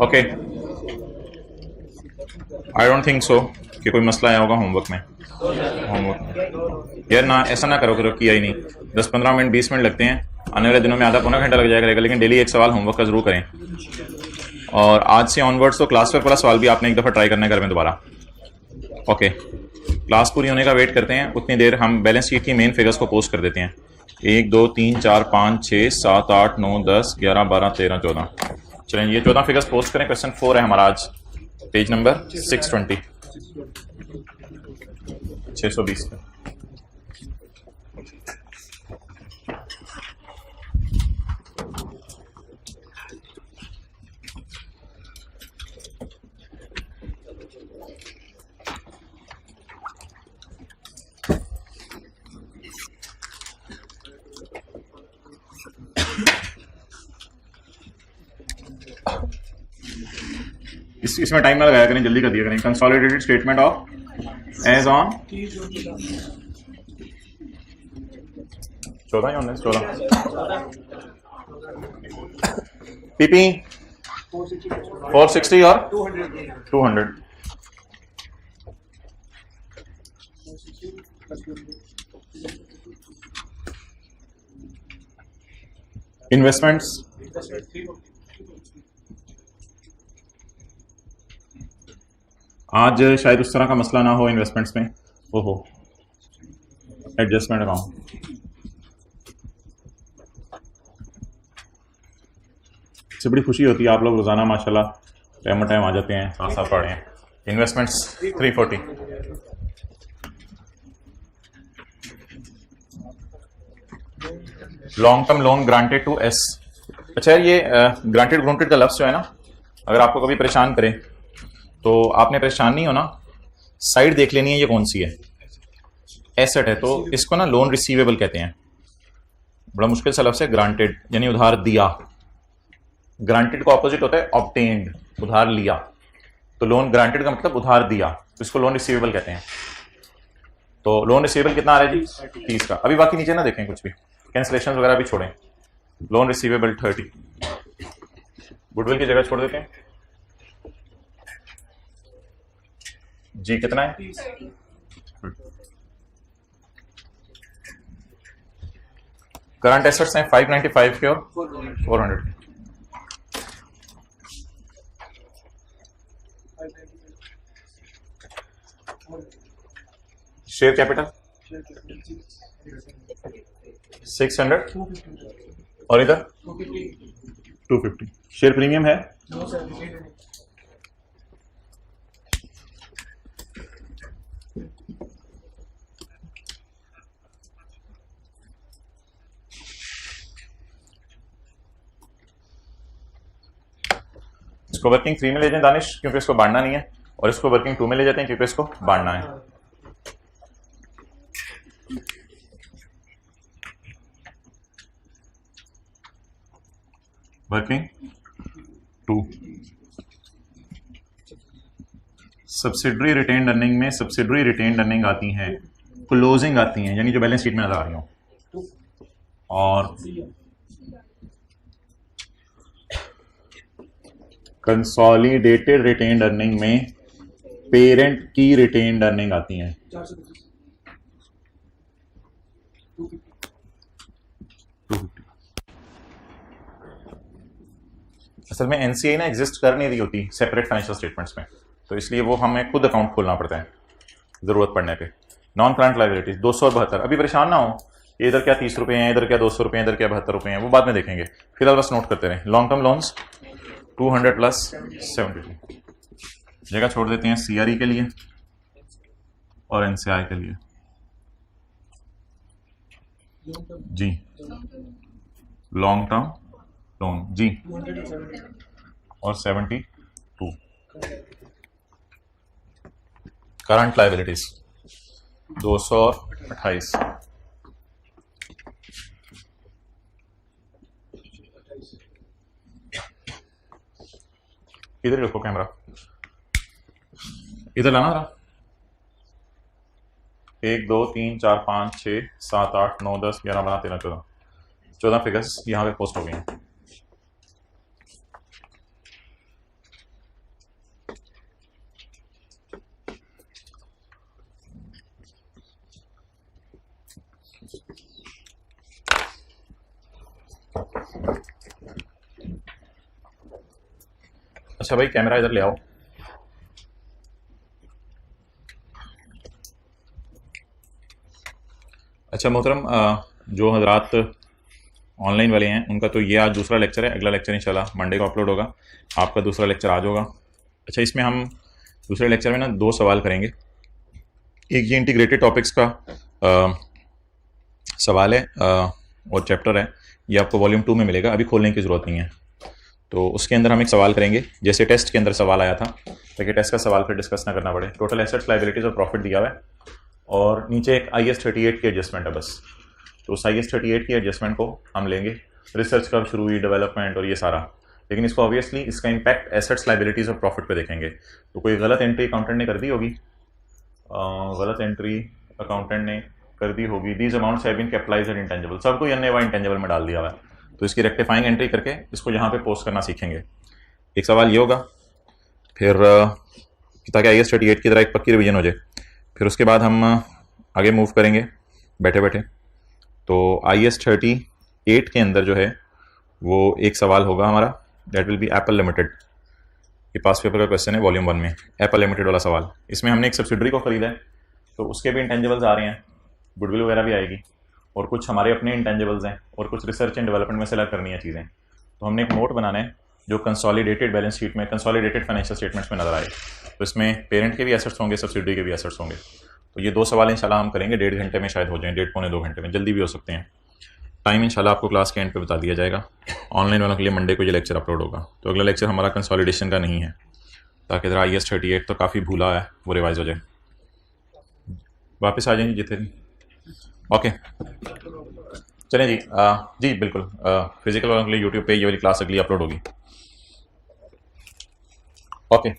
Okay, I don't think so कि कोई मसला आया होगा होमवर्क में। यार ना, ऐसा ना करो करो, किया ही नहीं। 10-15 मिनट 20 मिनट लगते हैं, आने वाले दिनों में आधा पौना घंटा लग जाएगा रहेगा, लेकिन डेली एक सवाल होमवर्क का जरूर करें। और आज से ऑनवर्ड्स तो क्लास वर्क वाला सवाल भी आपने एक दफ़ा ट्राई करना है घर में दोबारा। ओके, क्लास पूरी होने का वेट करते हैं, उतनी देर हम बैलेंस शीट की मेन फिगर्स को पोस्ट कर देते हैं। 1 2 3 4 5 6 7 8 9 10 11 12 13 14। चलें, ये 14 फिगर्स पोस्ट करें। क्वेश्चन 4 है हमारा आज, पेज नंबर 620, 620 पे। इसमें टाइम ना लगाया करें, जल्दी कर दिया करें। Consolidated statement of as on 14 या 19 14 पीपी 460 और 200। इन्वेस्टमेंट्स आज शायद उस तरह का मसला ना हो इन्वेस्टमेंट्स में। ओहो, एडजस्टमेंट अकाउंट। इससे बड़ी खुशी होती है, आप लोग रोजाना माशाल्लाह टाइम टाइम आ जाते हैं, साथ साथ पढ़े हैं। Investments 340। Long term loan granted to S. अच्छा, ये ग्रांटेड का लफ्ज जो है ना, अगर आपको कभी परेशान करे तो आपने परेशान नहीं होना, साइड देख लेनी है ये कौन सी है। एसेट है तो इसको ना लोन रिसीवेबल कहते हैं। बड़ा मुश्किल सा लफ्ज है ग्रांटेड, यानी उधार दिया। ग्रांटेड का ऑपोजिट होता है ऑब्टेन्ड, उधार लिया। तो लोन ग्रांटेड का मतलब उधार दिया, तो इसको लोन रिसीवेबल कहते हैं। तो लोन रिसीवेबल कितना आ रहा है जी? 30 का। अभी बाकी नीचे ना देखें कुछ भी, कैंसिलेशन वगैरह भी छोड़ें। लोन रिसीवेबल 30, गुडविल की जगह छोड़ देते हैं। जी कितना है? करंट एसेट्स हैं 595 के और 400। शेयर कैपिटल 600 और इधर 250। शेयर प्रीमियम है इसको वर्किंग 3 में ले जाएं दानिश, क्योंकि इसको बांटना नहीं है, और इसको वर्किंग 2 में ले जाते हैं क्योंकि इसको बांटना है। वर्किंग 2। सब्सिडरी रिटेन्ड अर्निंग में सब्सिडरी रिटेन्ड अर्निंग आती हैं, क्लोजिंग आती हैं, यानी जो बैलेंस शीट में नजर आ रही हो। और कंसोलिडेटेड रिटेन्ड अर्निंग में पेरेंट की रिटेन्ड अर्निंग आती हैं। असल में एनसीआई ना एग्जिस्ट कर नहीं रही होती सेपरेट फाइनेंशियल स्टेटमेंट्स में, तो इसलिए वो हमें खुद अकाउंट खोलना पड़ता है जरूरत पड़ने पे। Non current liabilities 272। अभी परेशान ना हो इधर क्या 30 रुपए हैं, इधर क्या 200 रुपए हैं, इधर क्या 72 रुपए हैं, वो बाद में देखेंगे, फिलहाल बस नोट करते रहे। Long term loans 200 plus 72। जगह छोड़ देते हैं सीआरई के लिए और एनसीआई के लिए। जी लॉन्ग टर्म लोन जी और 72। Current liabilities 228। इधर रखो कैमरा, इधर लाना जरा। 1 2 3 4 5 6 7 8 9 10 11 12 13 14 फिगर्स यहाँ पे पोस्ट हो गई हैं। अच्छा भाई कैमरा इधर ले आओ। अच्छा मोहतरम, जो हजरात ऑनलाइन वाले हैं उनका तो ये आज दूसरा लेक्चर है, अगला लेक्चर इंशाल्लाह मंडे को अपलोड होगा। आपका दूसरा लेक्चर आज होगा। अच्छा, इसमें हम दूसरे लेक्चर में ना 2 सवाल करेंगे। एक ये इंटीग्रेटेड टॉपिक्स का सवाल है और चैप्टर है, ये आपको वॉल्यूम 2 में मिलेगा, अभी खोलने की ज़रूरत नहीं है। तो उसके अंदर हम एक सवाल करेंगे जैसे टेस्ट के अंदर सवाल आया था, ताकि टेस्ट का सवाल फिर डिस्कस ना करना पड़े। टोटल एसेट्स, लायबिलिटीज और प्रॉफिट दिया हुआ है और नीचे एक IAS 38 की एडजस्टमेंट है बस। तो उस IAS 38 की एडजस्टमेंट को हम लेंगे। रिसर्च कब शुरू हुई, डेवलपमेंट और ये सारा, लेकिन इसको ऑब्वियसली इसका इम्पैक्ट एसेट्स, लायबिलिटीज और प्रॉफिट पे देखेंगे। तो कोई गलत एंट्री अकाउंटेंट ने कर दी होगी, गलत एंट्री अकाउंटेंट ने कर दी होगी। These amounts have been capitalised and intangible, सबको अन्य व इंटेंजिबल में डाल दिया हुआ है। तो इसकी रेक्टिफाइंग एंट्री करके इसको यहाँ पे पोस्ट करना सीखेंगे। एक सवाल ये होगा, फिर ताकि IAS 38 की तरह एक पक्की रिवीजन हो जाए। फिर उसके बाद हम आगे मूव करेंगे बैठे बैठे। तो IAS 38 के अंदर जो है वो एक सवाल होगा हमारा, that will be Apple limited. ये पास पेपर का क्वेश्चन है वॉल्यूम 1 में, एप्पल लिमिटेड वाला सवाल। इसमें हमने एक सब्सिडरी को खरीदा है, तो उसके भी इंटेंजिबल्स आ रहे हैं, गुडविल वगैरह भी आएगी, और कुछ हमारे अपने इंटेंजिबल्स हैं, और कुछ रिसर्च एंड डेवलपमेंट में सेलेक्ट करनी है चीज़ें। तो हमने एक नोट बनाना है जो कंसोलिडेटेड बैलेंस शीट में, कंसोलिडेटेड फाइनेंशियल स्टेटमेंट्स में नजर आए। तो इसमें पेरेंट के भी एसेट्स होंगे, सब्सिडरी के भी एसेट्स होंगे। तो ये 2 सवाल इंशाल्लाह हम करेंगे, 1.5 घंटे में शायद हो जाएं, 1.5 पौने 2 घंटे में, जल्दी भी हो सकते हैं। टाइम इंशाल्लाह आपको क्लास के एंड पे बता दिया जाएगा। ऑनलाइन वालों के लिए मंडे को ये लेक्चर अपलोड होगा। तो अगला लेक्चर हमारा कंसोलिडेशन का नहीं है, ताकि ज़रा IAS 38 तो काफ़ी भूला है, वो रिवाइज हो जाए। वापस आ जाएंगे जितने। ओके चलें जी। जी बिल्कुल, फिजिकल वालों के लिए यूट्यूब पे ये वाली क्लास अगली अपलोड होगी। ओके,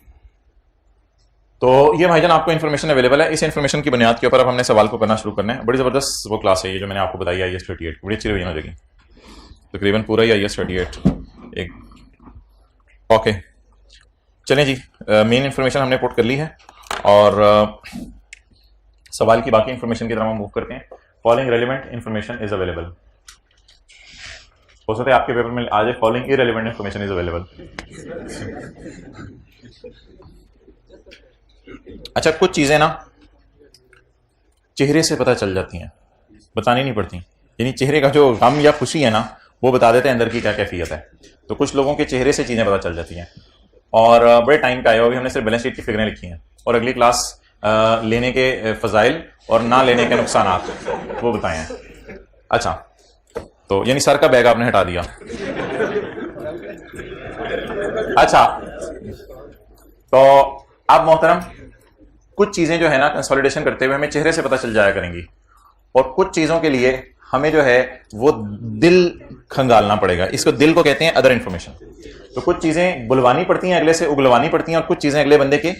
तो ये भाईजान आपको इन्फॉर्मेशन अवेलेबल है। इस इन्फॉर्मेशन की बुनियाद के ऊपर अब हमने सवाल को करना शुरू करना है। बड़ी ज़बरदस्त वो क्लास है ये जो मैंने आपको बताई, IAS 38 बड़ी अच्छी रिवीजन हो जाएगी, तकरीबन पूरा ही IAS 38 एक। ओके चलें जी, मेन इन्फॉर्मेशन हमने पुट कर ली है और सवाल की बाकी इन्फॉर्मेशन की तरफ हम मूव करते हैं। Following relevant information is available. हो सकता है आपके पेपर में आ जाए following irrelevant information is available. अच्छा, कुछ चीजें ना चेहरे से पता चल जाती हैं, बतानी नहीं पड़ती। यानी चेहरे का जो गम या खुशी है ना, वो बता देते हैं अंदर की क्या कैफियत है। तो कुछ लोगों के चेहरे से चीजें पता चल जाती हैं। और बड़े टाइम का आया, अभी हमने सिर्फ बैलेंस शीट की फिगरें लिखी हैं, और अगली क्लास लेने के फजाइल और ना लेने के नुकसानात वो बताए हैं। अच्छा, तो यानी सर का बैग आपने हटा दिया। अच्छा, तो अब मोहतरम कुछ चीजें जो है ना कंसोलिडेशन करते हुए हमें चेहरे से पता चल जाया करेंगी, और कुछ चीजों के लिए हमें जो है वो दिल खंगालना पड़ेगा। इसको दिल को कहते हैं अदर इंफॉर्मेशन। तो कुछ चीजें बुलवानी पड़ती हैं, अगले से उगलवानी पड़ती हैं, और कुछ चीजें अगले बंदे के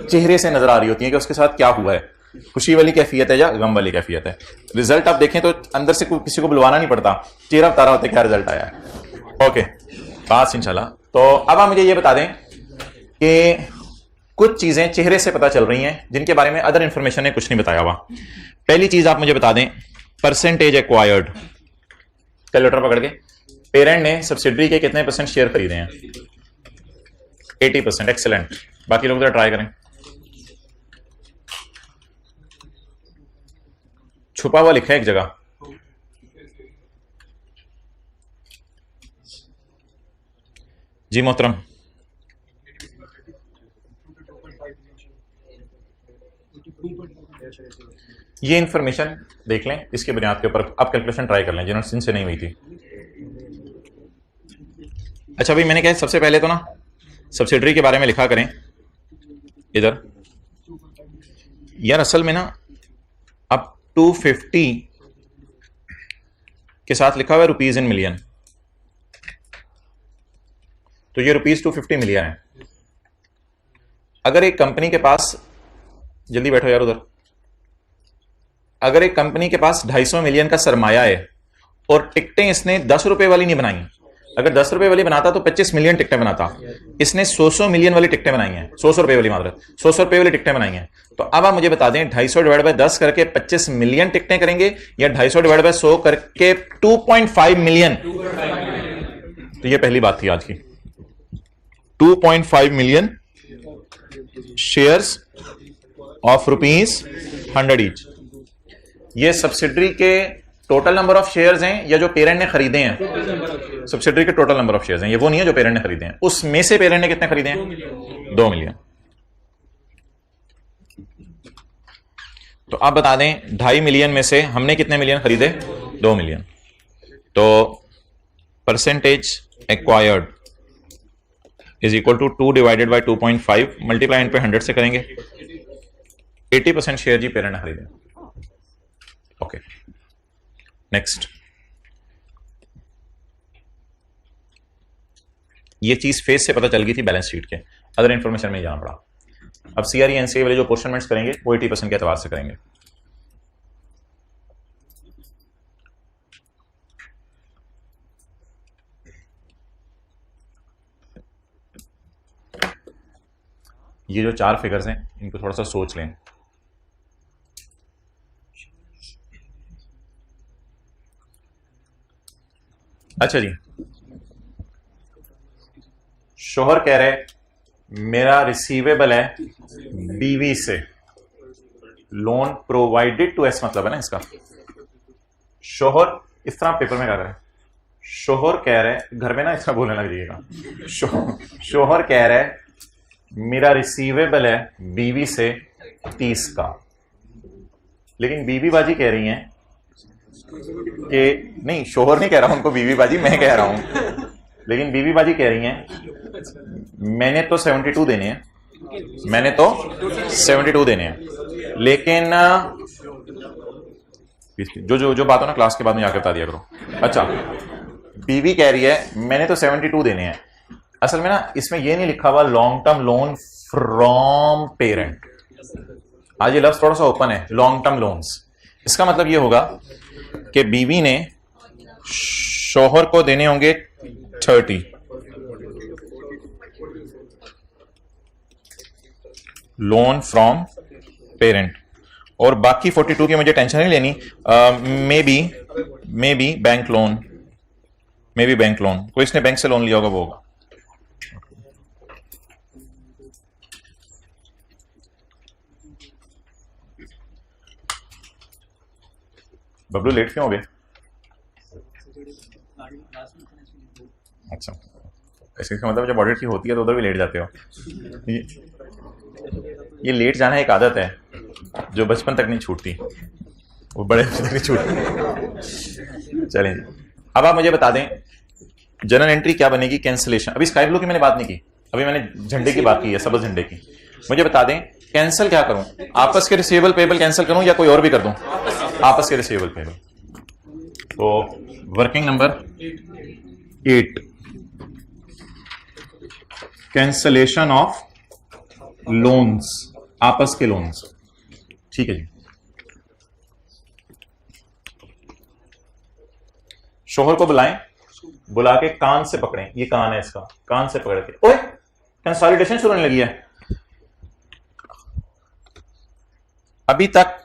चेहरे से नजर आ रही होती हैं कि उसके साथ क्या हुआ है, खुशी वाली कैफियत है या गम वाली कैफियत है। रिजल्ट आप देखें तो अंदर से किसी को बुलवाना नहीं पड़ता, चेहरा बता रहा होता है क्या रिजल्ट आया है। ओके, पास इंशाल्लाह। तो अब आप मुझे ये बता दें कि कुछ चीजें चेहरे से पता चल रही हैं जिनके बारे में अदर इंफॉर्मेशन ने कुछ नहीं बताया हुआ। पहली चीज आप मुझे बता दें, परसेंटेज एक्वायर्ड। कैलकुलेटर पकड़ के, पेरेंट ने सब्सिडरी के कितने % शेयर खरीदे हैं? 80%। एक्सेलेंट। बाकी लोग जरा ट्राई करें। छुपा हुआ लिखा है एक जगह। जी मोहतरम, ये इंफॉर्मेशन देख लें, इसके बुनियाद के ऊपर आप कैलकुलेशन ट्राई कर लें जिनसे नहीं हुई थी। अच्छा भाई, मैंने कहा सबसे पहले तो ना सब्सिडरी के बारे में लिखा करें इधर। यार असल में ना अब 250 के साथ लिखा हुआ है रुपीज इन मिलियन, तो ये रुपीज 250 मिलियन है। अगर एक कंपनी के पास, जल्दी बैठो यार उधर, अगर एक कंपनी के पास 250 मिलियन का सरमाया है और टिकटें इसने 10 रुपए वाली नहीं बनाई, अगर 10 रुपए वाली बनाता तो 25 मिलियन टिकटें बनाता, इसने 100 मिलियन वाली टिकटें बनाई हैं, 100 रुपए वाली मात्र 100 रुपए वाली टिकटें बनाई हैं। तो अब आप मुझे बता दें 250 डिवाइड बाय 10 करके 25 मिलियन टिकटें करेंगे या 250 डिवाइड बाय 100 करके 2.5 मिलियन? तो ये पहली बात थी आज की। 2.5 million शेयर्स ऑफ ₹100 ईच। ये सब्सिडरी के टोटल नंबर ऑफ शेयर्स हैं या जो पेरेंट ने खरीदे हैं? सब्सिडरी के टोटल नंबर ऑफ शेयर्स हैं, ये वो नहीं है जो पेरेंट ने खरीदे हैं। उसमें से पेरेंट ने कितने खरीदे हैं? 2 मिलियन। तो आप बता दें 2.5 मिलियन में से हमने कितने मिलियन खरीदे? 2 मिलियन। तो percentage acquired is equal to 2 divided by 2.5 multiply इन पे 100 से करेंगे। 80% शेयर जी पेरेंट ने खरीदे। Okay, next. ये चीज फेस से पता चल गई थी बैलेंस शीट के, अदर इंफॉर्मेशन में जाना पड़ा। अब सीआरई एनसीए वाले जो पोर्शनमेंट्स करेंगे वो 80% के एतबार से करेंगे। ये जो 4 फिगर्स हैं इनको थोड़ा सा सोच लें। अच्छा जी, शोहर कह रहे मेरा रिसीवेबल है बीवी से, लोन प्रोवाइडेड टू एस मतलब है ना इसका। शोहर इस तरह पेपर में क्या करें, शोहर कह रहे, घर में ना इस तरह बोलने लग जाइएगा। शोहर कह रहे मेरा रिसीवेबल है बीवी से 30 का, लेकिन बीवी बाजी कह रही हैं कि नहीं, शोहर नहीं कह रहा उनको बीवी बाजी, मैं कह रहा हूं, लेकिन बीवी बाजी कह रही हैं मैंने तो 72 देने हैं, मैंने तो 72 देने हैं, लेकिन जो जो जो बात हो ना क्लास के बाद में आकर बता दिया करो। अच्छा, बीवी कह रही है मैंने तो 72 देने हैं। असल में ना इसमें ये नहीं लिखा हुआ long term loan from parent. आज ये लफ्ज थोड़ा सा ओपन है, लॉन्ग टर्म लोन्स। इसका मतलब ये होगा कि बीवी ने शोहर को देने होंगे 30, लोन फ्रॉम पेरेंट, और बाकी 42 की मुझे टेंशन नहीं लेनी। मे बी बैंक लोन, कोई इसने बैंक से लोन लिया होगा वो होगा। बबलू लेट क्यों हो गए? अच्छा, इसका मतलब जब ऑडिट की होती है तो उधर भी लेट जाते हो। ये लेट जाना एक आदत है जो बचपन तक नहीं छूटती, वो बड़े तक नहीं छूटती। चलें, अब आप मुझे बता दें जनरल एंट्री क्या बनेगी? कैंसलेशन। अभी स्काई ब्लू की मैंने बात नहीं की, अभी मैंने झंडे की बात की है, सबज झंडे की। मुझे बता दें कैंसिल क्या करूं, आपस के रिसीवेबल पेबल कैंसिल करूं या कोई और भी कर दूं? आपस के रिसीवेबल पेबल। तो working number 8, cancellation of loans, आपस के लोन्स। ठीक है जी। शोहर को बुलाएं, बुला के कान से पकड़ें, ये कान है इसका, कान से पकड़ के, ओए कंसोलिडेशन शुरू होने लगी है। अभी तक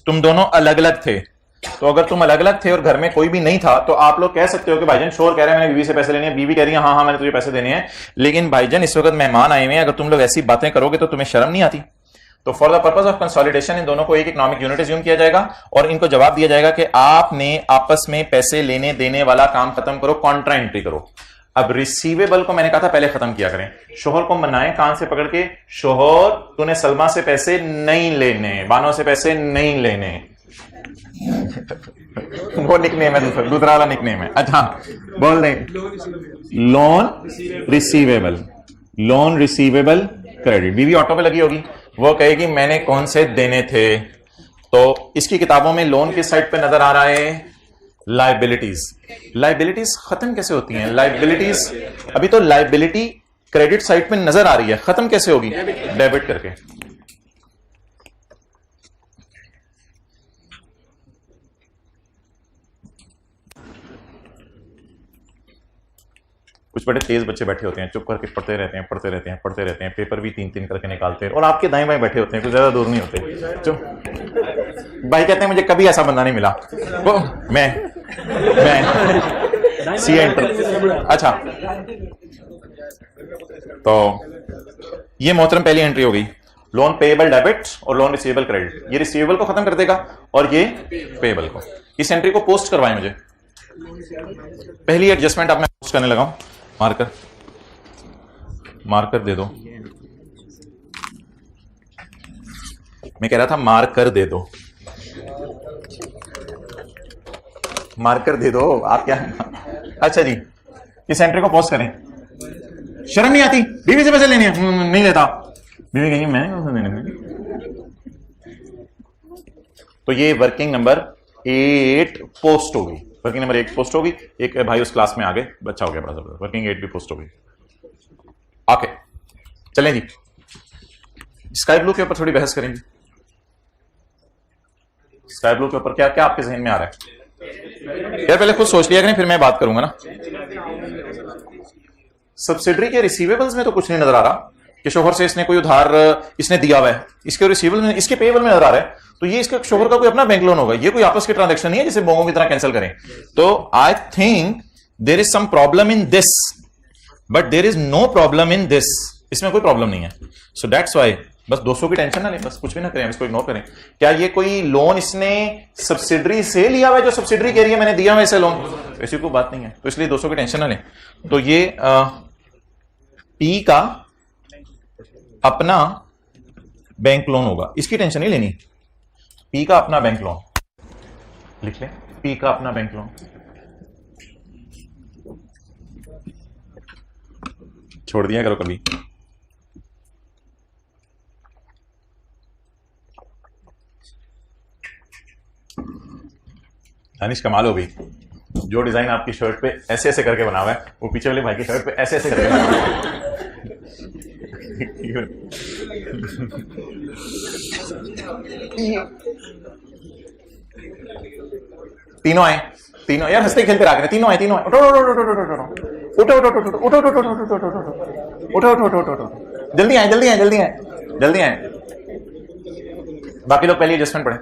तुम दोनों अलग अलग थे, तो अगर तुम अलग अलग थे और घर में कोई भी नहीं था तो आप लोग कह सकते हो कि भाईजान शोहर कह रहे हैं मैंने बीवी से पैसे लेने हैं, बीवी कह रही है हाँ हाँ मैंने तुझे पैसे देने हैं, लेकिन भाईजान इस वक्त मेहमान आए हुए हैं, अगर तुम लोग ऐसी बातें करोगे तो तुम्हें शर्म नहीं आती? तो for the purpose of consolidation इन दोनों को एक इकोनॉमिक यूनिट अज्यूम किया जाएगा और इनको जवाब दिया जाएगा कि आपने आपस में पैसे लेने देने वाला काम खत्म करो, कॉन्ट्रा एंट्री करो। अब रिसीवेबल को मैंने कहा था पहले खत्म किया करें। शोहर को मनाएं कान से पकड़ के, शोहर तूने सलमा से पैसे नहीं लेने, बानो से पैसे नहीं लेने। वो निकनेम है, दूसरा वाला निकनेम है। अच्छा बोल दें loan receivable, loan receivable credit. बीवी ऑटो पे लगी होगी, वो कहेगी मैंने कौन से देने थे, तो इसकी किताबों में लोन किस साइड पे नजर आ रहा है? लाइबिलिटीज। लाइबिलिटीज खत्म कैसे होती हैं? लाइबिलिटीज अभी तो लाइबिलिटी क्रेडिट साइड पे नजर आ रही है, खत्म कैसे होगी? डेबिट करके। कुछ बड़े तेज बच्चे बैठे होते हैं, चुप करके पढ़ते रहते हैं, पढ़ते रहते हैं, पढ़ते रहते हैं, पेपर भी 3-3 करके निकालते हैं और आपके दाएं बाएं बैठे होते हैं, कुछ ज्यादा दूर नहीं होते। चुप। भाई कहते हैं मुझे कभी ऐसा बंदा नहीं मिला। वो मैं सी एंटर। अच्छा, तो ये मोहतरम पहली एंट्री हो गई, लोन पेएबल डेबिट और लोन रिसीवेबल क्रेडिट। ये रिसीवेबल को खत्म कर देगा और ये पेएबल को। इस एंट्री को पोस्ट करवाएं मुझे। पहली एडजस्टमेंट अब मैं पोस्ट करने लगा हूं। मार्कर दे दो। मैं कह रहा था मार्कर दे दो, मार्कर दे दो आप क्या। अच्छा जी, इस एंट्री को पोस्ट करें। शर्म नहीं आती? बीवी से पैसे लेने हैं? नहीं लेता। बीवी कहेंगी मैं तो ये वर्किंग नंबर 8 पोस्ट होगी। वर्किंग नंबर 1 पोस्ट होगी। एक भाई उस क्लास में आ गए, बच्चा हो गया बड़ा जबरदस्त। वर्किंग 8 भी पोस्ट होगी। ओके, चलें जी, स्काई ब्लू के ऊपर थोड़ी बहस करेंगे। स्काई ब्लू के ऊपर क्या क्या आपके जहन में आ रहा है यार? पहले खुद सोच लिया करें, फिर मैं बात करूंगा ना। सब्सिडरी के रिसीवेबल्स में तो कुछ नहीं नजर आ रहा कि शोहर से इसने कोई उधार इसने दिया हुआ है, इसके रिसीवेबल में, इसके पेएबल में नजर आ रहा है। तो ये इसके शोहर का कोई अपना बैंक लोन होगा। ये कोई आपस की ट्रांजैक्शन नहीं है जिसे बोंगों की तरह कैंसिल करें। तो I think there is some problem in this, but there is no problem in this. इसमें कोई प्रॉब्लम नहीं है। सो दैट्स वाई बस 200 की टेंशन ना लें, बस कुछ भी ना करें, इसको इग्नोर करें। क्या ये कोई लोन इसने सब्सिडरी से लिया हुआ है जो सब्सिडरी कह रही है मैंने दिया हुआ इसे लोन? ऐसी कोई बात नहीं है, तो इसलिए 200 की टेंशन ना लें। तो ये पी का अपना बैंक लोन होगा, इसकी टेंशन नहीं लेनी। पी का अपना बैंक लोन लिख लें, पी का अपना बैंक लोन। छोड़ दिया करो कभी। दानिश कमाल हो गई, जो डिजाइन आपकी शर्ट पे ऐसे ऐसे करके बना हुआ है वो पीछे वाले भाई की शर्ट पे ऐसे ऐसे करके बना हुआ है। तीनों आए, तीनों यार हंसते खेलते रह गए। तीनों आए, तीनों आए। उठो उठो उठो उठो उठो उठो उठो उठो उठो उठो उठो उठो उठो उठो उठो उठो उठो, जल्दी आए जल्दी आए जल्दी आए जल्दी आए। बाकी लोग पहले एडजस्टमेंट पढ़े।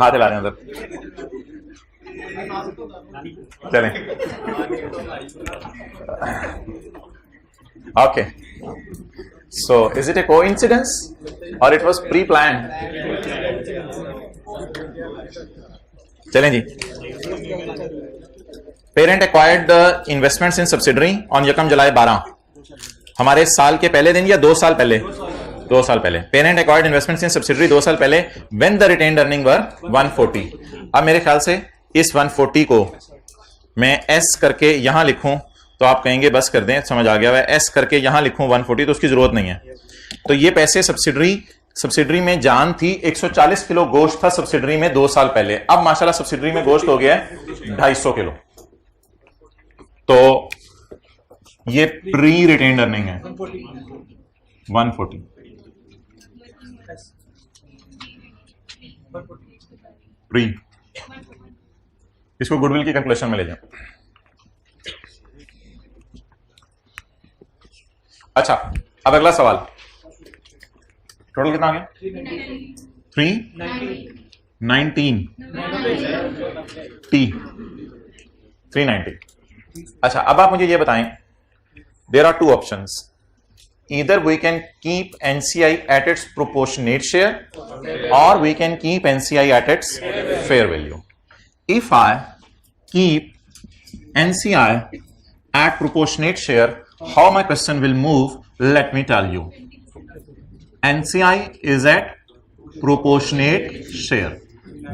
हाथ हिला रहे हैं अंदर, चलें। Okay, so is it a coincidence और इट वाज प्री प्लान्ड? चलें जी। Parent acquired the investments in subsidiary on यकम जुलाई 12, हमारे साल के पहले दिन या 2 साल पहले? 2 साल पहले। Parent acquired investments in subsidiary 2 साल पहले, व्हेन द रिटेन्ड अर्निंग वर 140। अब मेरे ख्याल से इस 140 को मैं एस करके यहां लिखूं तो आप कहेंगे बस कर दें, समझ आ गया है। एस करके यहां लिखूं 140 तो उसकी जरूरत नहीं है। तो ये पैसे सब्सिडरी में जान थी 140 किलो गोश्त था सब्सिडरी में 2 साल पहले। अब माशाल्लाह सब्सिडरी में गोश्त हो गया है 250 किलो। तो ये प्री रिटेन्ड अर्निंग है 140। प्री, इसको गुडविल की कैलकुलेशन में ले जाओ। अच्छा, अब अगला सवाल, टोटल कितना आ गया? 319 टी 390। अच्छा, अब आप मुझे ये बताएं, there are 2 options. Either we can keep NCI at its proportionate share or we can keep NCI at its fair value. If I keep NCI at proportionate share, how my question will move, let me tell you. NCI is at proportionate share.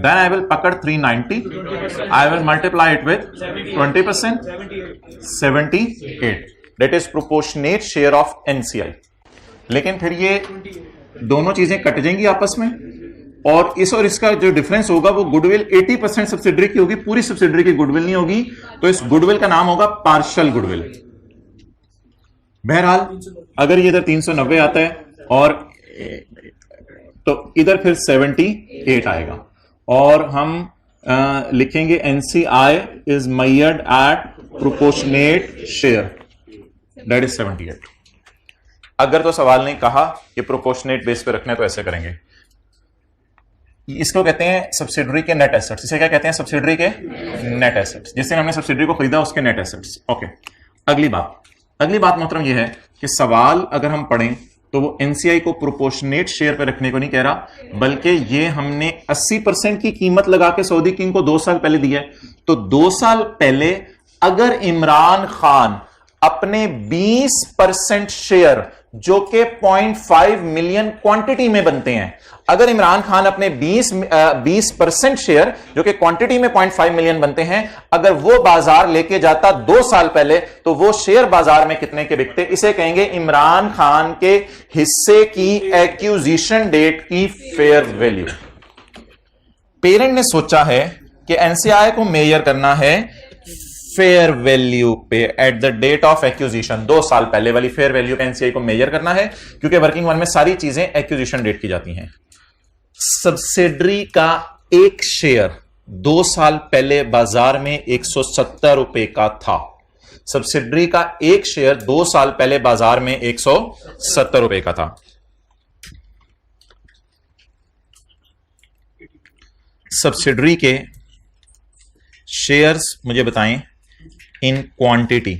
Then I will pakad 390. I will multiply it with 20%, 78. That is proportionate share of NCI. लेकिन फिर ये दोनों चीजें cut जाएंगी आपस में और इसका जो डिफरेंस होगा वो गुडविल 80% सब्सिडरी की होगी, पूरी सब्सिडरी की गुडविल नहीं होगी। तो इस गुडविल का नाम होगा पार्शियल गुडविल। बहरहाल अगर ये इधर 390 आता है और तो इधर फिर 78 आएगा और हम लिखेंगे NCI is measured at proportionate share, that is 78। अगर तो सवाल नहीं कहा कि प्रोपोर्शनेट बेस पे रखने तो ऐसे करेंगे। इसको कहते हैं सब्सिडरी के नेट एसेट्स। इसे क्या कहते हैं? सब्सिडरी के नेट एसेट्स। जिससे हमने सब्सिडरी को खरीदा उसके नेट एसेट्स। ओके, अगली बात मोहतरम ये है कि सवाल अगर हम पढ़ें तो वो एनसीआई को प्रोपोर्शनेट शेयर पे रखने को नहीं कह रहा, बल्कि ये हमने 80% की कीमत लगा के सऊदी किंग को 2 साल पहले दिया है। तो 2 साल पहले अगर इमरान खान अपने 20% शेयर जो कि 0.5 मिलियन क्वांटिटी में बनते हैं, अगर इमरान खान अपने 20% शेयर जो कि क्वांटिटी में 0.5 मिलियन बनते हैं, अगर वो बाजार लेके जाता 2 साल पहले, तो वो शेयर बाजार में कितने के बिकते? इसे कहेंगे इमरान खान के हिस्से की एक्विजिशन डेट की फेयर वैल्यू। पेरेंट ने सोचा है कि एनसीआई को मेजर करना है फेयर वैल्यू पे at the date of acquisition. 2 साल पहले वाली फेयर वैल्यू पे एनसीआई को मेजर करना है, क्योंकि वर्किंग वन में सारी चीजें एक्विजिशन डेट की जाती हैं। सब्सिडरी का एक शेयर 2 साल पहले बाजार में 170 रुपए का था। सब्सिडरी का एक शेयर 2 साल पहले बाजार में 170 रुपए का था। सब्सिडरी के शेयर्स मुझे बताएं इन क्वांटिटी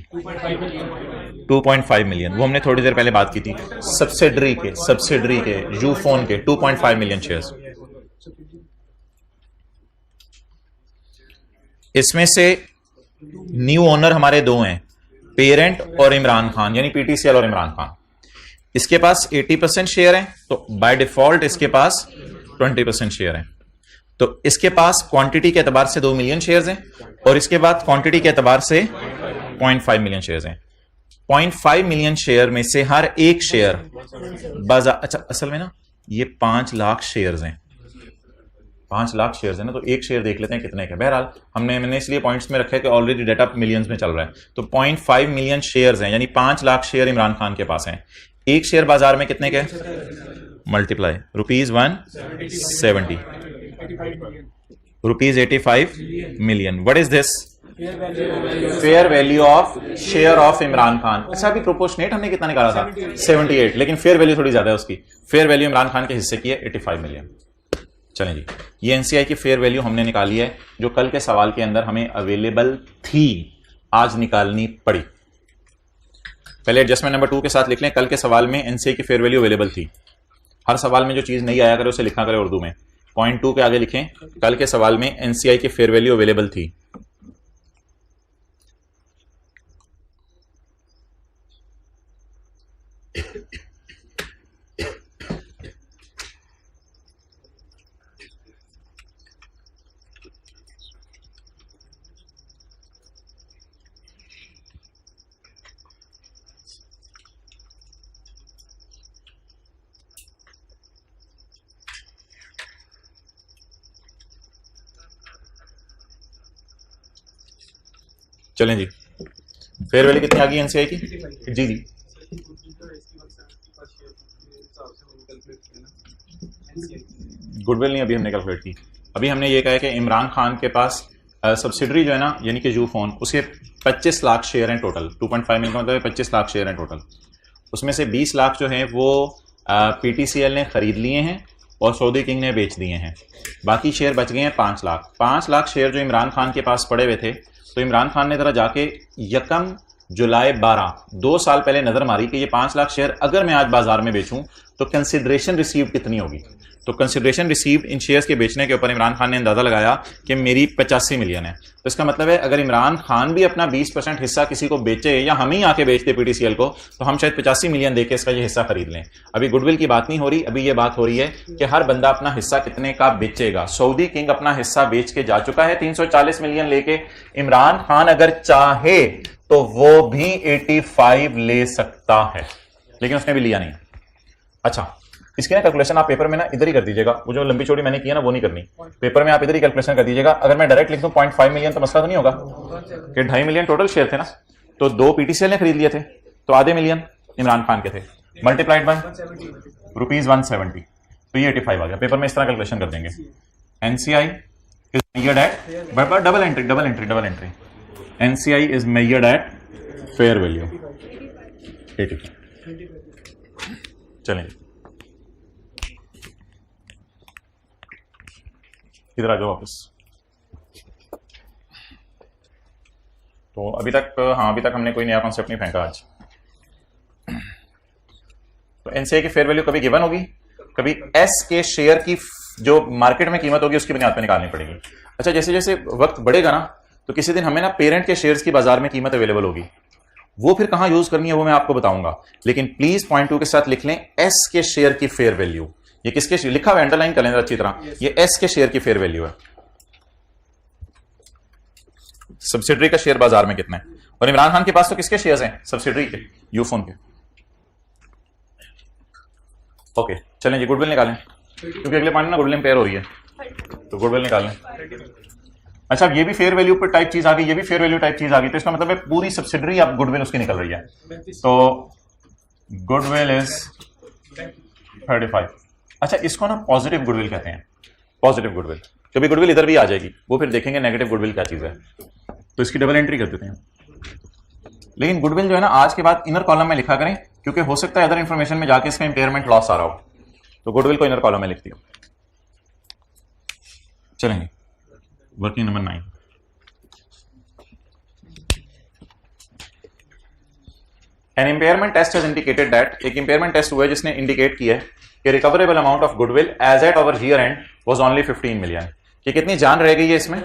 2.5 मिलियन, वो हमने थोड़ी देर पहले बात की थी। सब्सिडरी के यूफोन के 2.5 मिलियन शेयर्स। इसमें से न्यू ओनर हमारे 2 हैं, पेरेंट और इमरान खान, यानी पीटीसीएल और इमरान खान। इसके पास 80% शेयर हैं, तो बाय डिफॉल्ट इसके पास 20% शेयर हैं। तो इसके पास क्वांटिटी के एतबार से 2 मिलियन शेयर्स हैं, और इसके बाद क्वांटिटी के एतबार से 0.5 मिलियन शेयर्स हैं। 0.5 मिलियन शेयर में से हर एक शेयर बाजार, अच्छा असल में ना ये 5 लाख शेयर्स हैं, 5 लाख शेयर्स है ना, तो एक शेयर देख लेते हैं कितने का। बहरहाल मैंने इसलिए पॉइंट्स में रखा है कि ऑलरेडी डेटा मिलियंस में चल रहा है। तो 0.5 मिलियन शेयर्स हैं, यानी 5 लाख शेयर इमरान खान के पास हैं। एक शेयर बाजार में कितने के? Multiply ₹170, ₹85 million. What is this? Fair value of share of Imran Khan. अच्छा, अभी प्रोपोर्शनेट हमने कितना निकाला था? 78, लेकिन फेयर वैल्यू थोड़ी ज्यादा है उसकी। फेयर वैल्यू इमरान खान के हिस्से की है 85 मिलियन। चलें जी, ये एनसीआई की फेयर वैल्यू हमने निकाली है, जो कल के सवाल के अंदर हमें अवेलेबल थी, आज निकालनी पड़ी। पहले एडजस्टमेंट नंबर 2 के साथ लिख लें। कल के सवाल में एनसीआई की फेयर वैल्यू अवेलेबल थी। हर सवाल में जो चीज नहीं आया करे उसे लिखा करे उर्दू में। पॉइंट 2 के आगे लिखें, कल के सवाल में एनसीआई की फेयर वैल्यू अवेलेबल थी। चलें जी, फेयर वैल्यू कितनी आ गई एनसीआई की? जी जी, गुडविल नहीं अभी हमने कैलकुलेट की। अभी हमने ये कहा है कि इमरान खान के पास सब्सिडरी जो है ना, यानी कि यूफोन, उसके 25 लाख शेयर हैं टोटल। 2.5 मिलियन का मतलब 25 लाख शेयर हैं टोटल। उसमें से 20 लाख जो हैं वो पीटीसीएल ने खरीद लिए हैं और सऊदी किंग ने बेच दिए हैं। बाकी शेयर बच गए हैं 5 लाख। 5 लाख शेयर जो इमरान खान के पास पड़े हुए थे, तो इमरान खान ने जरा जाके 1 जुलाई 12, 2 साल पहले नजर मारी कि ये 5 लाख शेयर अगर मैं आज बाजार में बेचूं तो कंसिडरेशन रिसीव कितनी होगी। तो कंसिडरेशन रिसीव इन शेयर्स के बेचने के ऊपर इमरान खान ने अंदाजा लगाया कि मेरी 85 मिलियन है। तो इसका मतलब है अगर इमरान खान भी अपना 20% हिस्सा किसी को बेचे, या हम ही आके बेचते पीटीसीएल को, तो हम शायद 85 मिलियन देके इसका ये हिस्सा खरीद लें। अभी गुडविल की बात नहीं हो रही, अभी ये बात हो रही है कि हर बंदा अपना हिस्सा कितने का बेचेगा। सऊदी किंग अपना हिस्सा बेच के जा चुका है 340 मिलियन लेके। इमरान खान अगर चाहे तो वो भी 85 ले सकता है, लेकिन उसने भी लिया नहीं। अच्छा, इसकी ना कैलकुलेशन आप पेपर में ना इधर ही कर दीजिएगा। वो जो लंबी चौड़ी मैंने की है ना, वो नहीं करनी। पेपर में आप इधर ही कैलकुलेशन कर दीजिएगा। अगर मैं डायरेक्ट लिख दूं 0.5 मिलियन, तो मसला तो नहीं होगा कि 2.5 मिलियन टोटल शेयर थे ना, तो 2 पीटीसीएल ने खरीद लिए थे, तो आधे मिलियन इमरान खान के थे, मल्टीप्लाइड बाय ₹170, तो ये 85 आ गया। पेपर में इस तरह कैलकुलेशन कर देंगे। NCI is measured eight double entry NCI is measured at fair value 85। चलें, इधर आ जाओ वापस। तो अभी तक, हाँ, अभी तक हमने कोई नया कॉन्सेप्ट नहीं फेंका आज। तो एनसीआई की फेयर वैल्यू कभी गिवन होगी, कभी एस के शेयर की जो मार्केट में कीमत होगी उसकी बुनियाद पर निकालनी पड़ेगी। अच्छा, जैसे जैसे वक्त बढ़ेगा ना, तो किसी दिन हमें ना पेरेंट के शेयर्स की बाजार में कीमत अवेलेबल होगी, वो फिर कहां यूज करनी है वो मैं आपको बताऊंगा। लेकिन प्लीज पॉइंट 2 के साथ लिख लें एस के शेयर की फेयर वैल्यू। ये किसके लिखा हुआ, अंडरलाइन कर लें अच्छी तरह, ये एस के शेयर की फेयर वैल्यू है। सब्सिडरी का शेयर बाजार में कितना है, और इमरान खान के पास तो किसके शेयर्स हैं, सब्सिडरी के, यूफोन के। ओके, चलें जी, गुडविल निकालें, क्योंकि अगले पॉइंट ना गुडविल इंपेयर हो रही है, तो गुडविल निकालें। अच्छा, अब ये भी फेयर वैल्यू पर टाइप चीज आ गई, ये भी फेयर वैल्यू टाइप चीज आ गई, तो इसका मतलब है पूरी सब्सिडरी अब गुडविल उसकी निकल रही है। तो गुडविल इज 35। अच्छा, इसको ना पॉजिटिव गुडविल कहते हैं, पॉजिटिव गुडविल। कभी गुडविल इधर भी आ जाएगी, वो फिर देखेंगे नेगेटिव गुडविल क्या चीज है, तो इसकी डबल एंट्री कर देते हैं। लेकिन गुडविल जो है ना आज के बाद इनर कॉलम में लिखा करें, क्योंकि हो सकता है अदर इंफॉर्मेशन में जाके इसका इंपेयरमेंट लॉस आ रहा हो, तो गुडविल को इनर कॉलम में लिख दिया। चलेंगे working number 9। An impairment test has indicated that, एक इंपेयरमेंट टेस्ट हुआ है जिसने इंडिकेट किया है कि recoverable amount of goodwill as at our year end was only 15 million. कि कितनी जान रह गई है इसमें,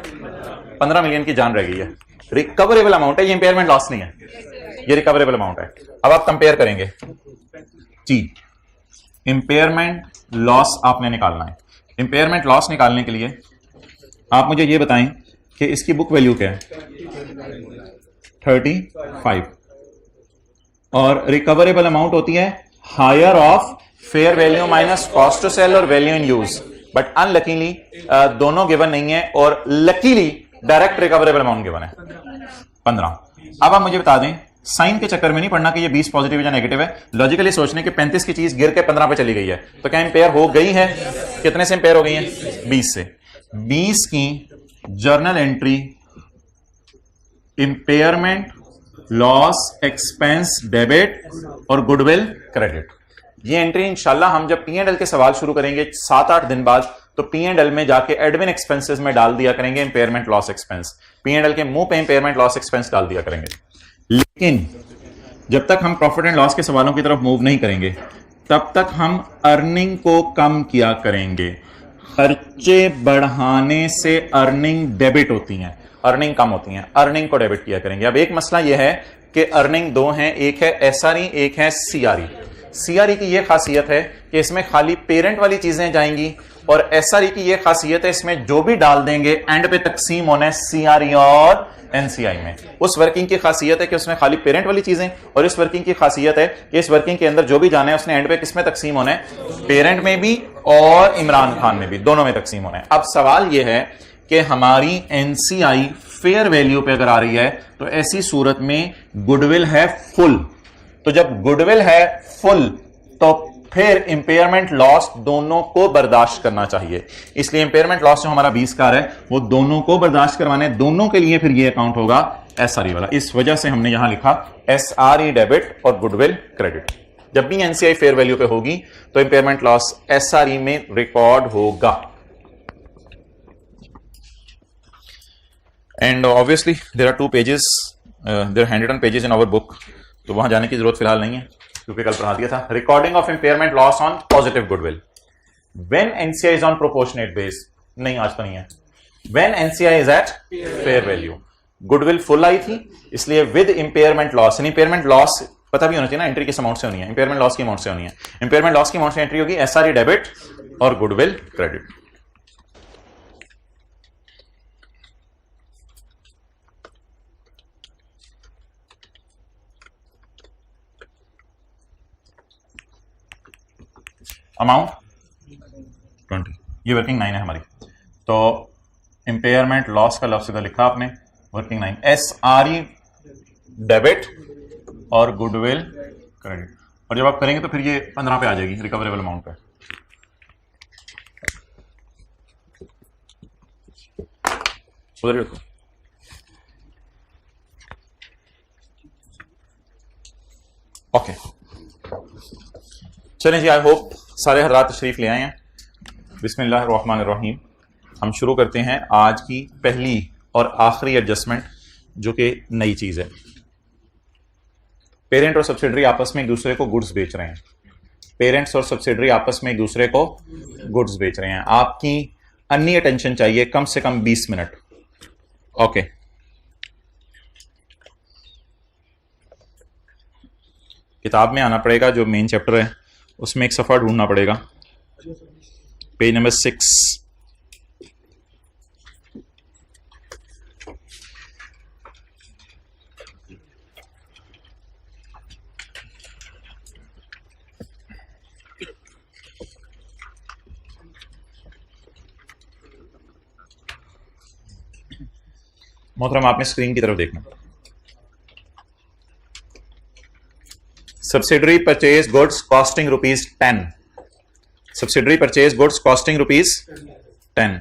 15 मिलियन की जान रह गई है। रिकवरेबल अमाउंट है, ये इंपेयरमेंट लॉस नहीं है, ये रिकवरेबल अमाउंट है। अब आप कंपेयर करेंगे जी, इंपेयरमेंट लॉस आपने निकालना है। इंपेयरमेंट लॉस निकालने के लिए आप मुझे ये बताएं कि इसकी बुक वैल्यू क्या है, 35, और रिकवरेबल अमाउंट होती है higher of fair value minus cost to sell और value in use. But unluckily दोनों गिवन नहीं है, और luckily direct recoverable amount given है 15। अब आप मुझे बता दें, साइन के चक्कर में नहीं पढ़ना कि ये 20 पॉजिटिव या नेगेटिव है, लॉजिकली सोचने कि 35 की चीज गिर के 15 पे चली गई है, तो क्या इंपेयर हो गई है, कितने से इंपेयर हो गई है, 20 से। 20 की journal entry impairment loss expense debit और गुडविल क्रेडिट। ये एंट्री इंशाल्लाह हम जब P&L के सवाल शुरू करेंगे 7-8 दिन बाद, तो P&L में जाके एडमिन एक्सपेंसेस में डाल दिया करेंगे इंपेयरमेंट लॉस एक्सपेंस, P&L के मुंह पे इंपेयरमेंट लॉस एक्सपेंस डाल दिया करेंगे। लेकिन जब तक हम प्रॉफिट एंड लॉस के सवालों की तरफ मूव नहीं करेंगे, तब तक हम अर्निंग को कम किया करेंगे। खर्चे बढ़ाने से अर्निंग डेबिट होती हैं, अर्निंग कम होती हैं, अर्निंग को डेबिट किया करेंगे। अब एक मसला यह है कि अर्निंग दो हैं, एक है एसआरई, एक है सीआरई। सीआरई की यह खासियत है कि इसमें खाली पेरेंट वाली चीजें जाएंगी, और एसआरई की यह खासियत है इसमें जो भी डाल देंगे एंड पे तकसीम होना है सीआरई और एनसीआई में। उस वर्किंग की खासियत है कि उसमें खाली पेरेंट वाली चीजें, और इस वर्किंग की खासियत है कि इस वर्किंग के अंदर जो भी जाना है उसने एंड पे किसमें तकसीम होना है, पेरेंट में भी और इमरान खान में भी, दोनों में तकसीम होना है। अब सवाल यह है कि हमारी एनसीआई फेयर वैल्यू पे अगर आ रही है, तो ऐसी सूरत में गुडविल है फुल। तो जब गुडविल है फुल, तो फिर इंपेयरमेंट लॉस दोनों को बर्दाश्त करना चाहिए। इसलिए इंपेयरमेंट लॉस जो हमारा 20 का है वो दोनों को बर्दाश्त करवाने, दोनों के लिए फिर ये अकाउंट होगा एसआरई वाला। इस वजह से हमने यहां लिखा एसआरई डेबिट और गुडविल क्रेडिट। जब भी एनसीआई फेयर वैल्यू पे होगी तो इंपेयरमेंट लॉस एसआरई में रिकॉर्ड होगा। And obviously there are 2 pages, there handwritten pages in our book, तो वहां जाने की जरूरत फिलहाल नहीं है क्योंकि कल पढ़ा दिया था। Recording of impairment loss on positive goodwill when NCI is on proportionate base, नहीं आज तो नहीं है। When NCI is at fair value, goodwill full आई थी इसलिए with impairment loss, impairment loss पता भी होना चाहिए ना, एंट्री किस अमाउंट से होनी है, इंपेयरमेंट लॉस की अमाउंट से होनी है। इंपेयरमेंट लॉस की अमाउंट से एंट्री होगी एसआरई डेबिट और गुडविल क्रेडिट। अमाउंट 20, ये वर्किंग 9 है हमारी। तो इंपेयरमेंट लॉस का लफ्ज़ इधर लिखा आपने, वर्किंग 9, एसआरई डेबिट और गुडविल क्रेडिट। और जब आप करेंगे तो फिर ये 15 पे आ जाएगी रिकवरेबल अमाउंट पे। उधर देखो, ओके चलें जी, आई होप सारे हज़रात तशरीफ ले आए हैं। बिस्मिल्लाहिर्रहमानिर्रहीम। हम शुरू करते हैं आज की पहली और आखिरी एडजस्टमेंट, जो कि नई चीज है। पेरेंट और सब्सिडरी आपस में एक दूसरे को गुड्स बेच रहे हैं। पेरेंट्स और सब्सिडरी आपस में एक दूसरे को गुड्स बेच रहे हैं। आपकी अन्नी अटेंशन चाहिए, कम से कम 20 मिनट। ओके, किताब में आना पड़ेगा, जो मेन चैप्टर है उसमें एक सफ़ा ढूंढना पड़ेगा, पेज नंबर 6। मोहतरम, आपने स्क्रीन की तरफ देखना। Subsidiary purchase goods costing ₹10। Subsidiary purchase goods costing ₹10।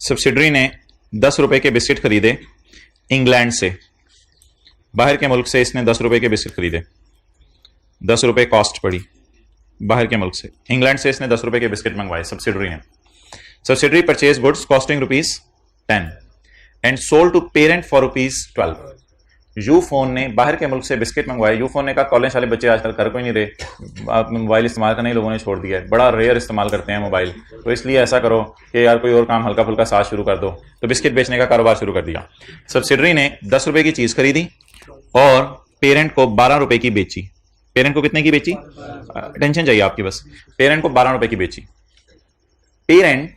Subsidiary ने 10 रुपए के बिस्किट खरीदे इंग्लैंड से। बाहर के मुल्क से इसने 10 रुपए के बिस्किट खरीदे, 10 रुपए कॉस्ट पड़ी बाहर के मुल्क से। इंग्लैंड से इसने 10 रुपए के बिस्किट मंगवाए सब्सिडरी ने। Subsidiary purchase goods costing ₹10 and sold to parent for ₹12। यूफोन ने बाहर के मुल्क से बिस्किट मंगवाए। यूफोन ने कहा कॉलेज वाले बच्चे आजकल कर कोई नहीं रहे, मोबाइल इस्तेमाल करना ही लोगों ने छोड़ दिया है, बड़ा रेयर इस्तेमाल करते हैं मोबाइल, तो इसलिए ऐसा करो कि यार कोई और काम हल्का फुल्का साथ शुरू कर दो। तो बिस्किट बेचने का कारोबार शुरू कर दिया। सब्सिडरी ने 10 रुपए की चीज खरीदी और पेरेंट को 12 रुपए की बेची। पेरेंट को कितने की बेची? टेंशन चाहिए आपकी बस। पेरेंट को 12 रुपए की बेची। पेरेंट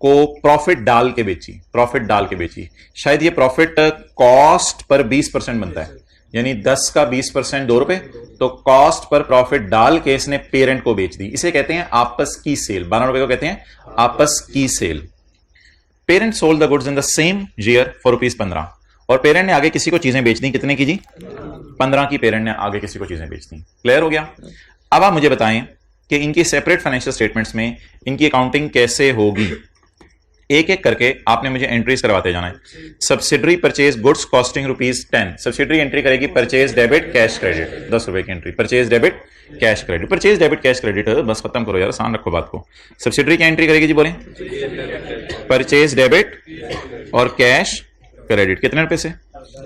को प्रॉफिट डाल के बेची। प्रॉफिट डाल के बेची। शायद ये प्रॉफिट कॉस्ट पर 20% बनता है, यानी 10 का 20% ₹2, तो कॉस्ट पर प्रॉफिट डाल के इसने पेरेंट को बेच दी। इसे कहते हैं आपस की सेल। 12 रुपए को कहते हैं आपस की sale. Parent sold the goods in the same year for ₹15 और पेरेंट ने आगे किसी को चीजें बेच दी। कितने की जी? 15 की पेरेंट ने आगे किसी को चीजें बेच दी। क्लियर हो गया? अब आप मुझे बताएं कि इनकी सेपरेट फाइनेंशियल स्टेटमेंट्स में इनकी अकाउंटिंग कैसे होगी। एक एक करके आपने मुझे एंट्रीज करवाते जाना है। Subsidiary purchase goods costing ₹10। Subsidiary entry करेगी परचेज डेबिट कैश क्रेडिट, 10 रुपए की entry. Purchase debit cash credit, purchase debit cash credit, बस खत्म करो यार, आसान रखो बात को। सब्सिडरी क्या एंट्री करेगी जी? बोले परचेज डेबिट और कैश क्रेडिट। कितने रुपए से?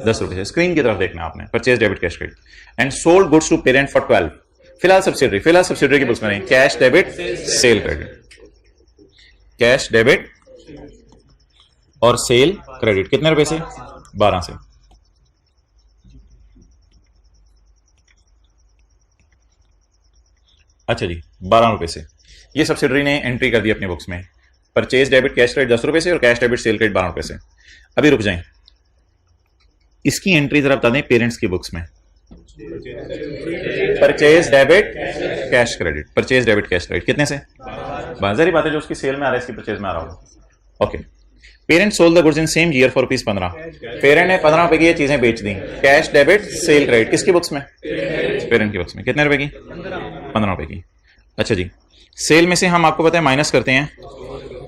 10 रुपए से। स्क्रीन की तरफ देखना आपने, purchase debit cash credit. And sold goods to parent for 12। फिलहाल सब्सिडरी की बुक्स में नहीं। Cash debit sale credit, cash debit और सेल क्रेडिट। कितने रुपए से? 12 से। अच्छा जी, 12 रुपए से ये सब्सिडरी ने एंट्री कर दी अपनी बुक्स में। परचेज डेबिट कैश क्रेडिट 10 रुपए से और कैश डेबिट सेल क्रेडिट 12 रुपए से। अभी रुक जाएं, इसकी एंट्री जरा बता दें पेरेंट्स की बुक्स में। Purchase debit cash credit, purchase debit cash credit कितने से? बाजारी बात है, जो उसकी सेल में आ रहा है इसकी परचेज में आ रहा होगा। Okay, parent sold the goods in same year for ₹15। Parent ने 15 रुपए की ये चीजें बेच दी। कैश डेबिट सेल क्रेडिट किसकी बुक्स में? पेरेंट की बुक्स में। कितने रुपए की? 15 रुपए की। अच्छा जी, सेल में से हम आपको पता है माइनस करते हैं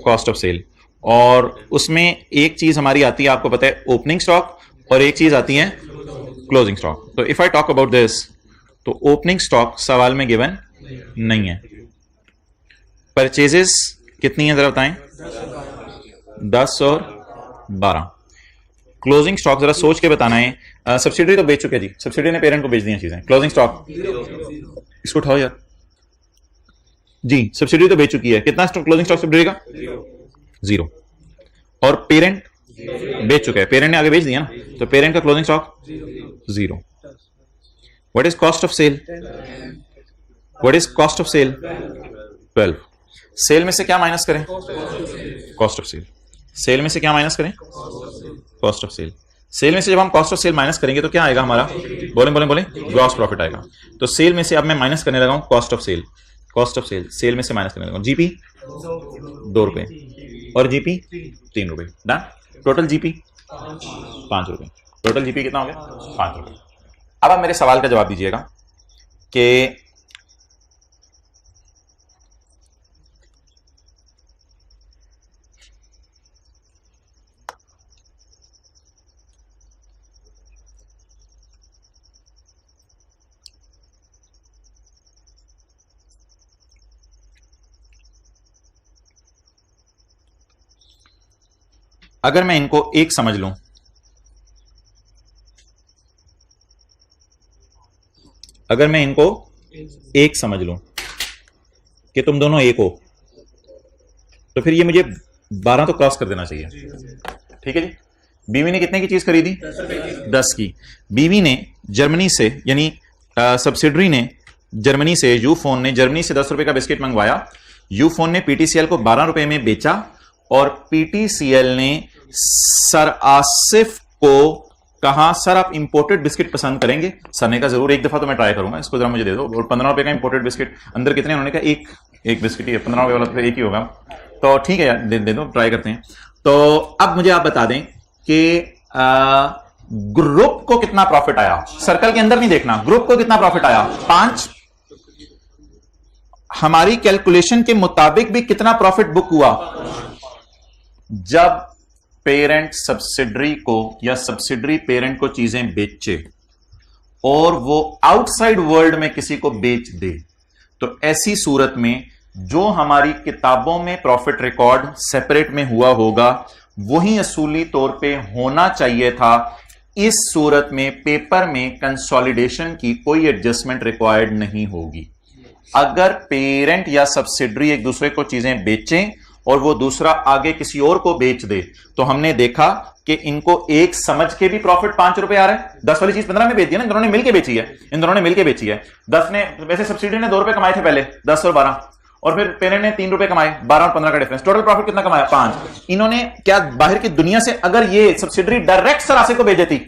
कॉस्ट ऑफ सेल, और उसमें एक चीज हमारी आती है, आपको पता है, ओपनिंग स्टॉक, और एक चीज आती है क्लोजिंग स्टॉक। तो if I talk about this, तो ओपनिंग स्टॉक सवाल में गिवन नहीं है। परचेजेस कितनी है जरा बताएं? 10 और 12। क्लोजिंग स्टॉक जरा सोच के बताना है। सब्सिडरी तो बेच चुके जी, सब्सिडरी ने पेरेंट को बेच दी चीजें। क्लोजिंग स्टॉक इसको उठाओ यार जी, सब्सिडरी तो बेच चुकी है। कितना क्लोजिंग स्टॉक सब्सिडरी का? 0। और पेरेंट बेच चुका है, पेरेंट ने आगे बेच दिया ना, तो पेरेंट का closing stock 0। What is cost of sale? What is cost of sale? 12। Sale में से क्या माइनस करें? Cost of sale. सेल में से क्या माइनस करें? Cost of sale. सेल में से जब हम कॉस्ट ऑफ सेल माइनस करेंगे तो क्या आएगा हमारा? बोले बोले बोले, ग्रॉस प्रॉफिट आएगा। तो सेल में से अब मैं माइनस करने लगा हूं cost of sale. Cost of sale sale में से माइनस करने लगा हूं। जीपी 2 रुपए और जीपी 3 रुपए। डन। टोटल जीपी 5 रुपए। टोटल जीपी कितना हो गया? 5 रुपए। अब आप मेरे सवाल का जवाब दीजिएगा कि अगर मैं इनको एक समझ लूं, अगर मैं इनको एक समझ लूं कि तुम दोनों एक हो, तो फिर ये मुझे 12 तो क्रॉस कर देना चाहिए। ठीक है जी। बीवी ने कितने की चीज खरीदी? 10 की। बीवी ने जर्मनी से, यानी सब्सिडरी ने जर्मनी से, यूफोन ने जर्मनी से 10 रुपए का बिस्किट मंगवाया। यूफोन ने पीटीसीएल को 12 रुपए में बेचा और पीटीसीएल ने सर आसिफ को कहा, सर आप इंपोर्टेड बिस्किट पसंद करेंगे? सर ने कहा जरूर, एक दफा तो मैं ट्राई करूंगा, इसको जरा मुझे दे दो। और 15 रुपए का इंपोर्टेड बिस्किट, अंदर कितने? उन्होंने कहा एक बिस्किट ही है, 15 रुपए वाला तो एक ही होगा। तो ठीक है यार, दे दो, ट्राई करते हैं। तो अब मुझे आप बता दें कि ग्रुप को कितना प्रॉफिट आया। सर्कल के अंदर नहीं देखना, ग्रुप को कितना प्रॉफिट आया? 5। हमारी कैलकुलेशन के मुताबिक भी कितना प्रॉफिट बुक हुआ? जब पेरेंट सब्सिडरी को या सब्सिडरी पेरेंट को चीजें बेचे और वो आउटसाइड वर्ल्ड में किसी को बेच दे, तो ऐसी सूरत में जो हमारी किताबों में प्रॉफिट रिकॉर्ड सेपरेट में हुआ होगा वही असूली तौर पे होना चाहिए था। इस सूरत में पेपर में कंसोलिडेशन की कोई एडजस्टमेंट रिक्वायर्ड नहीं होगी। अगर पेरेंट या सब्सिडरी एक दूसरे को चीजें बेचें और वो दूसरा आगे किसी और को बेच दे, तो हमने देखा कि इनको एक समझ के भी प्रॉफिट 5 रुपए आ रहे हैं। 10 वाली चीज 15 में बेच दी ना, इन दोनों ने मिलकर बेची है, इन दोनों ने मिलकर बेची है। 10 ने, वैसे सब्सिडी ने 2 रुपए कमाए थे पहले, 10 और 12, और फिर पेरेंट ने 3 रुपए कमाए, 12 और 15 का डिफरेंस, टोटल प्रॉफिट कितना कमाया? 5। इन्होंने क्या बाहर की दुनिया से अगर ये सब्सिडरी डायरेक्ट सरासे को भेज देती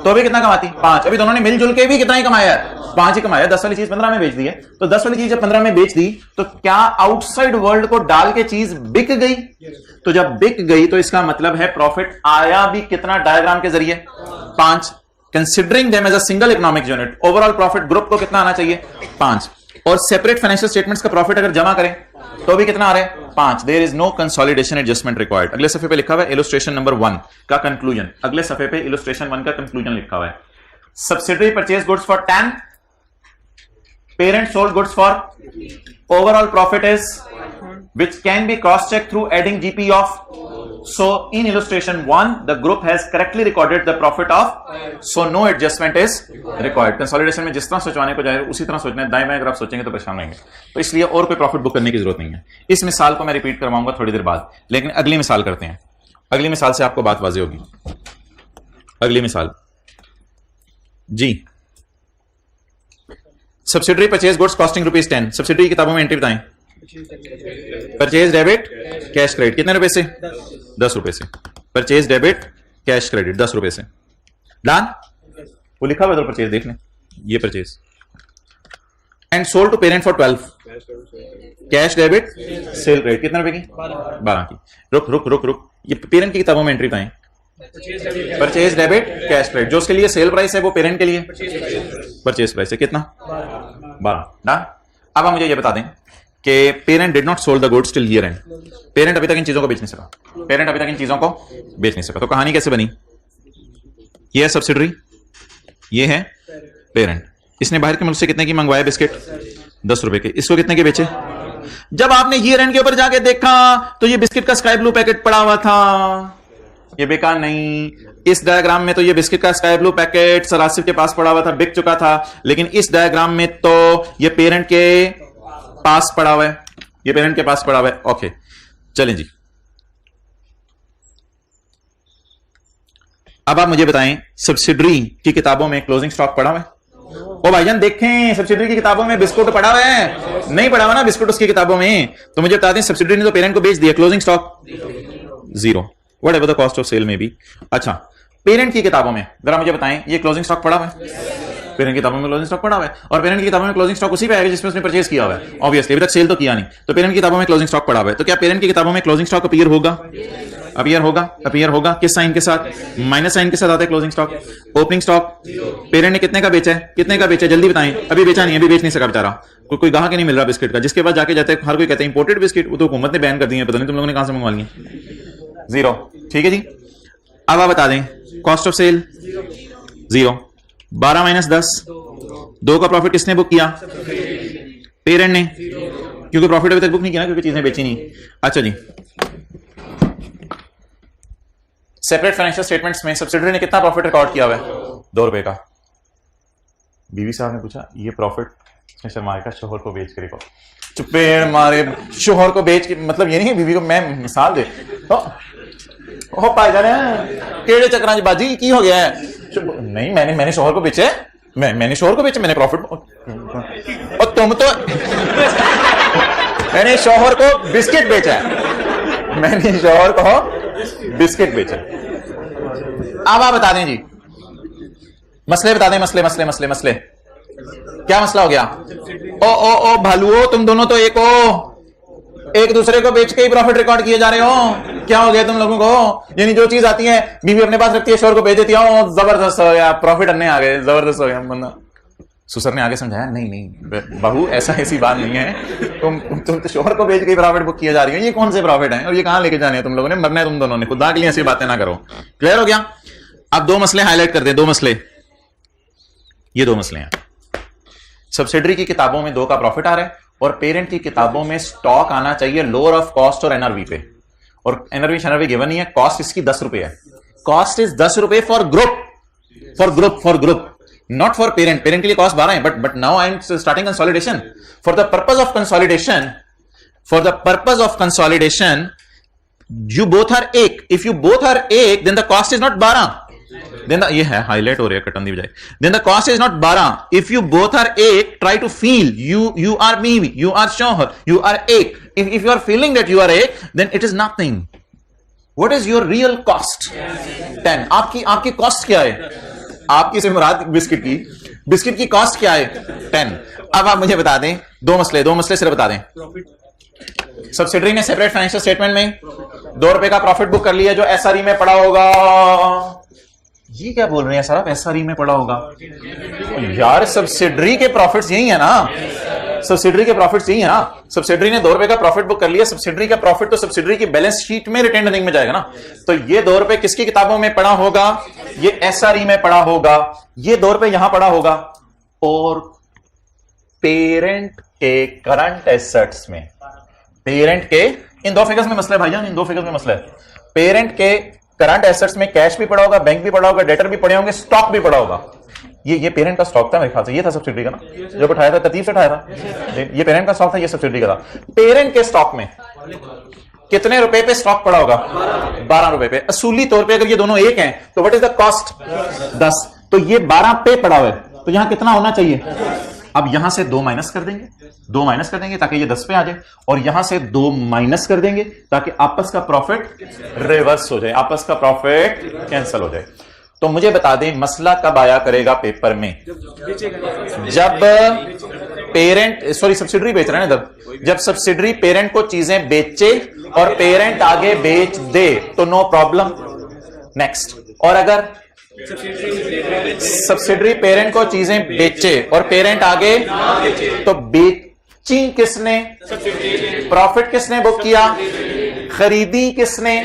तो भी कितना कमाती? 5। अभी दोनों ने मिलजुल के भी कितना ही कमाया है? 5 ही कमाया। 10 वाली चीज 15 में बेच दी है, तो 10 वाली चीज जब 15 में बेच दी तो क्या आउटसाइड वर्ल्ड को डाल के चीज बिक गई? तो जब बिक गई तो इसका मतलब है प्रॉफिट आया भी कितना? डायग्राम के जरिए 5। Considering them as a single economic unit, overall profit group को कितना आना चाहिए? 5। और सेपरेट फाइनेंशियल स्टेटमेंट्स का प्रॉफिट अगर जमा करें तो भी कितना आ रहा है? 5। There is no consolidation adjustment required. अगले सफे पे लिखा हुआ है इलस्ट्रेशन नंबर 1 का कंक्लूजन। अगले सफे पे इलस्ट्रेशन 1 का कंक्लूजन लिखा हुआ है। Subsidiary purchase goods for 10, parent sold goods for, overall profit is which can be cross checked through adding GP of. So in illustration 1 the group has correctly recorded the profit of, so no adjustment is required. Consolidation में जिस तरह सोचवाने को जाए उसी तरह सोचना है, दाएं बाएं अगर आप सोचेंगे तो परेशान रहेंगे। तो इसलिए और कोई प्रॉफिट बुक करने की जरूरत नहीं है। इस मिसाल को मैं रिपीट करवाऊंगा थोड़ी देर बाद, लेकिन अगली मिसाल करते हैं। अगली मिसाल से आपको बात वाज़ेह होगी। अगली मिसाल जी, subsidiary purchase goods costing ₹10। Subsidiary की किताबों में एंट्री बताएं। परचेज डेबिट कैश क्रेडिट, कितने रुपए से? 10 रुपए से। परचेज डेबिट कैश क्रेडिट 10 रुपए से। डन? वो लिखा हुआ है परचेज, देख लें, ये purchase. And sold to parent for 12। Cash debit sale credit कितने रुपए की? 12 की। रुक रुक रुक रुक, ये पेरेंट की किताबों में एंट्री बताएं। परचेज डेबिट कैश क्रेडिट, जो उसके लिए सेल प्राइस है वो पेरेंट के लिए परचेज प्राइस है कितना? 12। डन? अब आप मुझे ये बता दें कि parent did not sold the goods till year and. Parent अभी तक इन चीजों को बेच नहीं सका, पेरेंट अभी तक इन चीजों को बेच नहीं सका। तो कहानी कैसे बनी? ये है सब्सिडरी, ये है पेरेंट। इसने बाहर के मुल्क से कितने की मंगवाया बिस्किट? 10 रुपए के। इसको कितने के बेचे? जब आपने ईयर एंड के ऊपर जाके देखा तो ये बिस्किट का स्काई ब्लू पैकेट पड़ा हुआ था, ये बेकार नहीं। इस डायग्राम में तो ये बिस्किट का sky blue packet sir Asif के पास पड़ा हुआ था, बिक चुका था, लेकिन इस डायग्राम में तो ये पेरेंट के पास पड़ा हुआ है, ये पेरेंट के पास पड़ा हुआ है। ओके चलें जी, अब आप मुझे बताएं सब्सिडरी की किताबों में क्लोजिंग स्टॉक पड़ा हुआ है? ओ भाईजान देखें, सब्सिडरी की किताबों में बिस्कुट पड़ा हुआ है? नहीं पड़ा हुआ ना बिस्कुट उसकी किताबों में। तो मुझे बता दें सब्सिडरी ने तो पेरेंट को बेच दिया, closing stock 0, whatever the cost of sale में भी। अच्छा, पेरेंट की किताबों में जरा मुझे बताएं ये क्लोजिंग स्टॉक पड़ा हुआ है? पेरेंट की किताबों में क्लोजिंग स्टॉक पड़ा हुआ है, और पेरेंट की किताबों में क्लोजिंग स्टॉक उसी पे आएगा जिसमें उसने परचेज किया हुआ है। ऑब्वियसली अभी तक सेल तो किया नहीं, तो पेरेंट की किताबों में क्लोजिंग स्टॉक पड़ा हुआ है। तो क्या पेरेंट की किताबों में क्लोजिंग स्टॉक अपीयर होगा? अपीयर होगा, अपीयर होगा। किस साइन के साथ? माइनस साइन के साथ आता है closing stock. Opening stock parent ने कितने का बेचा है? कितने का बेचा है जल्दी बताएं। अभी बेचा नहीं, अभी बेच नहीं सका बेचारा, कोई ग्राहक नहीं मिल रहा बिस्किट का। जिसके पास जाके जाते हैं हर कोई कहता है इंपोर्टेड बिस्किट, वो तो हुकूमत ने बैन कर दिए, पता नहीं तुम लोगों ने कहां से मंगवा लिए। 0, ठीक है जी। अब आप बता दें कॉस्ट ऑफ सेल 0, 12 माइनस 10, 2 का प्रॉफिट किसने बुक किया? पेरेंट ने, क्योंकि प्रॉफिट अभी तक बुक नहीं किया ना, क्योंकि चीजें बेची नहीं। अच्छा जी, सेपरेट फाइनेंशियल स्टेटमेंट्स में सब्सिडरी ने कितना प्रॉफिट रिकॉर्ड किया हुआ है? 2 रुपए का। बीवी साहब ने पूछा ये प्रॉफिट शर्माए का शोहर को बेच के रिकॉर्ड। चुपेड़ मारे, शोहर को बेच के मतलब ये नहीं है बीवी को मैं मिसाल दे हो पाए जाने केड़े चक्रां च बाजी की हो गया है? नहीं मैंने शोहर को बेचे, मैंने शोहर को बेचे, मैंने प्रॉफिट। और तुम तो मैंने शोहर को बिस्किट बेचा है, मैंने शोहर को बिस्किट बेचा। अब आप बता दें जी, मसले बता दें, मसले क्या मसला हो गया? ओ भालुओ, तुम दोनों तो एक दूसरे को बेच के ही प्रॉफिट रिकॉर्ड किए जा रहे हो। क्या हो गया तुम लोगों को? यानी जो चीज आती है बीवी अपने पास रखती है, शोहर को बेच देती है, जबरदस्त हो गया, प्रॉफिट अन्य आ गए, जबरदस्त हो गया बंदा। सुसर ने आगे समझाया नहीं बहू ऐसी बात नहीं है, तुम तो शोहर को बेच के प्रॉफिट बुक किया जा रही है, ये कौन से प्रॉफिट है और ये कहां लेके जाने हैं तुम लोगों ने? मरना है तुम दोनों ने, खुदा के लिए ऐसी बातें ना करो। क्लियर हो गया? अब 2 मसले हाईलाइट कर दें, 2 मसले, ये 2 मसले हैं। सब्सिडरी की किताबों में 2 का प्रॉफिट आ रहा है और पेरेंट की किताबों में स्टॉक आना चाहिए लोअर ऑफ कॉस्ट और एनआरवी पे, और एनआरवी गिवन नहीं है। कॉस्ट इसकी 10 रुपए है, कॉस्ट इज 10 रुपए for group, not for parent. Parent के लिए कॉस्ट 12 है, but now I am starting consolidation for the purpose of consolidation. You both are एक, इफ यू बोथ आर एक then the cost is not 12, then ये है highlight हो रही है कटन दी बजाय, then the cost is not 12 if you both are एक। Try to feel you are me, you are शौहर, you are एक। if you are feeling that you are एक, then it is nothing. What is your real cost? 10। आपकी cost क्या है? आपकी से मुराद biscuit की कॉस्ट क्या है? 10। अब आप मुझे बता दें 2 मसले सिर्फ बता दें। सब्सिडरी ने सेपरेट फाइनेंशियल स्टेटमेंट में 2 रुपए का प्रॉफिट बुक कर लिया जो एसआरई में पड़ा होगा। ये क्या बोल रहे हैं सर आप, एसआरई में पड़ा होगा? यार सब्सिडरी के प्रॉफिट्स यही है ना, सब्सिडरी के प्रॉफिट्स यही है ना। सब्सिडरी ने 2 रुपए का प्रॉफिट बुक कर लिया, सब्सिडरी का प्रॉफिट तो सब्सिडरी की बैलेंस शीट में रिटेन अर्निंग में जाएगा ना। तो ये 2 रुपए किसकी किताबों में पड़ा होगा? ये एसआरई में पड़ा होगा। ये 2 रुपए यहां पड़ा होगा और पेरेंट के करंट एसेट्स में, पेरेंट के इन 2 फिगर्स में मसला है भाईजान, इन 2 फिगर्स में मसला है। पेरेंट के करंट एसेट्स में कैश भी पड़ा होगा, बैंक भी पड़ा होगा, डेटर भी पड़े होंगे, स्टॉक भी पड़ा होगा। ये पेरेंट का स्टॉक था मेरे ख्याल से, ये था सब्सिडरी का ना, जब उठाया था तरतीब से उठाया था। ये पेरेंट का स्टॉक था, ये सब्सिडरी का था। पेरेंट के स्टॉक में कितने रुपए पे स्टॉक पड़ा होगा? 12 रुपए पे। असूली तौर पे अगर ये दोनों एक हैं तो व्हाट इज द कॉस्ट? 10। तो ये 12 पे पड़ा हुआ है, तो यहां कितना होना चाहिए? अब यहां से 2 माइनस कर देंगे, ताकि ये 10 पे आ जाए, और यहां से 2 माइनस कर देंगे ताकि आपस का प्रॉफिट रिवर्स हो जाए, आपस का प्रॉफिट कैंसिल हो जाए। तो मुझे बता दें मसला कब आया करेगा पेपर में? जब पेरेंट सब्सिडरी बेच रहे हैं ना, जब सब्सिडरी पेरेंट को चीजें बेचे और पेरेंट आगे बेच दे तो नो प्रॉब्लम। नेक्स्ट। और अगर सब्सिडरी पेरेंट को चीजें बेचे और पेरेंट आगे, तो बेची किसने? प्रॉफिट किसने बुक किया? खरीदी किसने?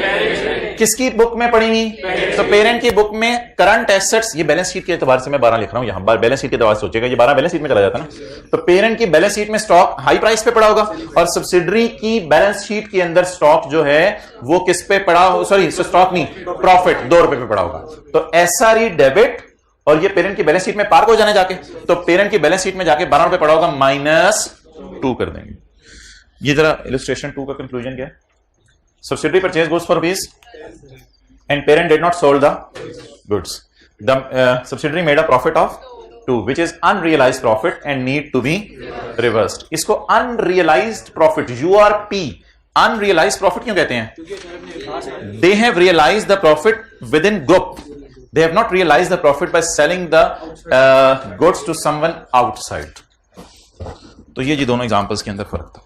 किसकी बुक में पड़ी हुई? तो पेरेंट की बुक में करंट एसेट्स। ये बैलेंस शीट के एतबार से मैं 12 लिख रहा हूं, यहां बैलेंस शीट के एतबार से सोचेगा, ये 12 बैलेंस शीट में चला जाता ना। तो पेरेंट की बैलेंस शीट में स्टॉक हाई प्राइस पे पड़ा होगा और सब्सिडरी की बैलेंस शीट के अंदर स्टॉक जो है वो किस पे पड़ा? सॉरी स्टॉक नहीं, प्रॉफिट 2 रुपए पे पड़ा होगा। तो एसआरई डेबिट और ये पेरेंट की बैलेंस शीट में पार्क हो जाने जाके, तो पेरेंट की बैलेंस शीट में जाके 12 रुपए पड़ा होगा, -2 कर देंगे। ये जरा इलस्ट्रेशन 2 का कंक्लूजन क्या है? Subsidiary purchase goods for rupees and parent did not sold the goods. The subsidiary made a profit of 2, which is unrealized profit and need to be reversed. इसको unrealized profit URP unrealized profit क्यों कहते हैं? They have realized the profit within group. They have not realized the profit by selling the goods to someone outside. तो ये जी दोनों examples के अंदर फर्क था।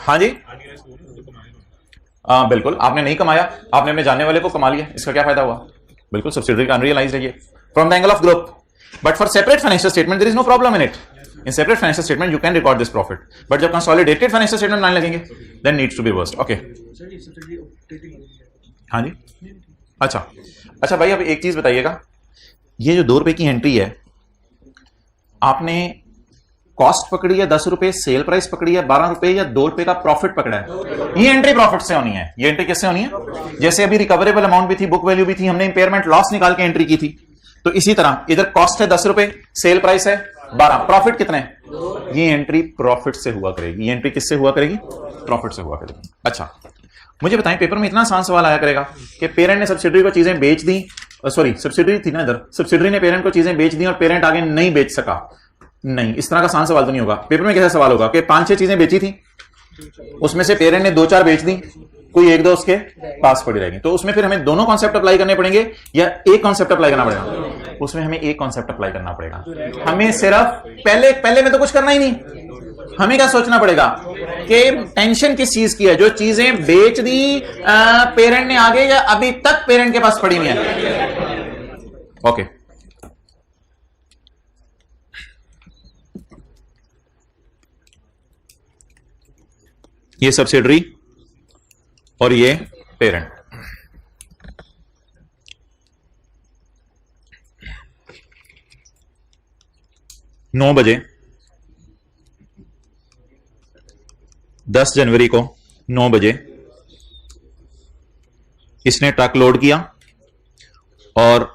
हाँ जी, बिल्कुल आपने नहीं कमाया, आपने अपने जानने वाले को कमा लिया, इसका क्या फायदा हुआ? बिल्कुल सब्सिडरी का अनरियलाइज्ड है ये from the angle of group, but for separate financial statement there is no problem in it. In separate financial statement you can record this profit, but जब कंसोलिडेटेड फाइनेंशियल स्टेटमेंट लाने लगेंगे then needs to be reversed. Okay, हाँ जी, अच्छा भाई, अब एक चीज बताइएगा, ये जो 2 रुपए की एंट्री है, आपने कॉस्ट पकड़ी है 10 रुपए, सेल प्राइस पकड़ी है 12 रुपए, या 2 रुपए का प्रॉफिट पकड़ा है। ये एंट्री प्रॉफिट से होनी है। ये एंट्री किससे होनी है? जैसे अभी रिकवरेबल अमाउंट भी थी, बुक वैल्यू भी थी, हमने इंपेयरमेंट लॉस निकाल के एंट्री की थी, तो इसी तरह इधर कॉस्ट है 10 रुपए, सेल प्राइस है 12, प्रॉफिट कितने? ये एंट्री प्रॉफिट से हुआ करेगी। ये एंट्री किससे हुआ करेगी? प्रॉफिट से हुआ करेगी। अच्छा, मुझे बताएं, पेपर में इतना आसान सवाल आया करेगा कि पेरेंट ने सब्सिडरी को चीजें बेच दी, सॉरी सब्सिडरी थी ना इधर, सब्सिडरी ने पेरेंट को चीजें बेच दी और पेरेंट आगे नहीं बेच सका। नहीं, इस तरह का आसान सवाल तो नहीं होगा। पेपर में कैसा सवाल होगा कि 5-6 चीजें बेची थी, उसमें से पेरेंट ने 2-4 बेच दी, कोई 1-2 उसके पास पड़ी रहेगी, तो उसमें फिर हमें दोनों कॉन्सेप्ट अप्लाई करने पड़ेंगे या एक कॉन्सेप्ट अप्लाई करना पड़ेगा? उसमें हमें एक कॉन्सेप्ट अप्लाई करना पड़ेगा। हमें सिर्फ पहले में तो कुछ करना ही नहीं, हमें क्या सोचना पड़ेगा कि टेंशन किस चीज की है? जो चीजें बेच दी पेरेंट ने आगे, या अभी तक पेरेंट के पास पड़ी नहीं है। ओके, ये सब्सिडरी और ये पेरेंट। नौ बजे 10 जनवरी को 9 बजे इसने ट्रक लोड किया और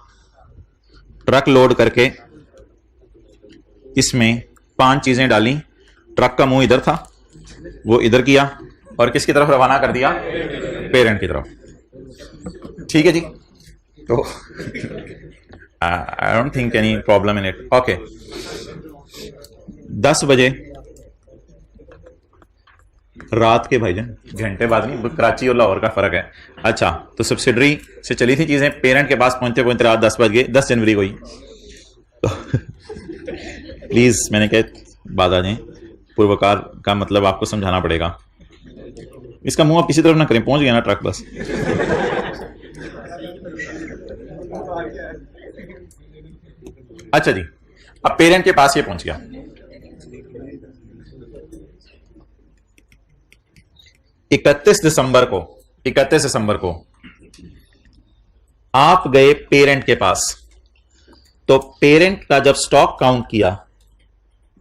ट्रक लोड करके इसमें 5 चीजें डाली। ट्रक का मुंह इधर था, वो इधर किया और किसकी तरफ रवाना कर दिया? पेरेंट की तरफ। ठीक है जी, तो I don't think any problem in it. Okay, 10 बजे रात के, भाईजान घंटे बाद नहीं, कराची और लाहौर का फर्क है। अच्छा, तो सब्सिडरी से चली थी चीजें, पेरेंट के पास पहुंचते पहुंचते रात 10 बज गए, 10 जनवरी को ही। प्लीज, मैंने कहा बाद आ जाए, पूर्वकार का मतलब आपको समझाना पड़ेगा। इसका मुंह आप किसी तरफ ना करें, पहुंच गया ना ट्रक बस। अच्छा जी, अब पेरेंट के पास ये पहुंच गया। इकतीस दिसंबर को आप गए पेरेंट के पास, तो पेरेंट का जब स्टॉक काउंट किया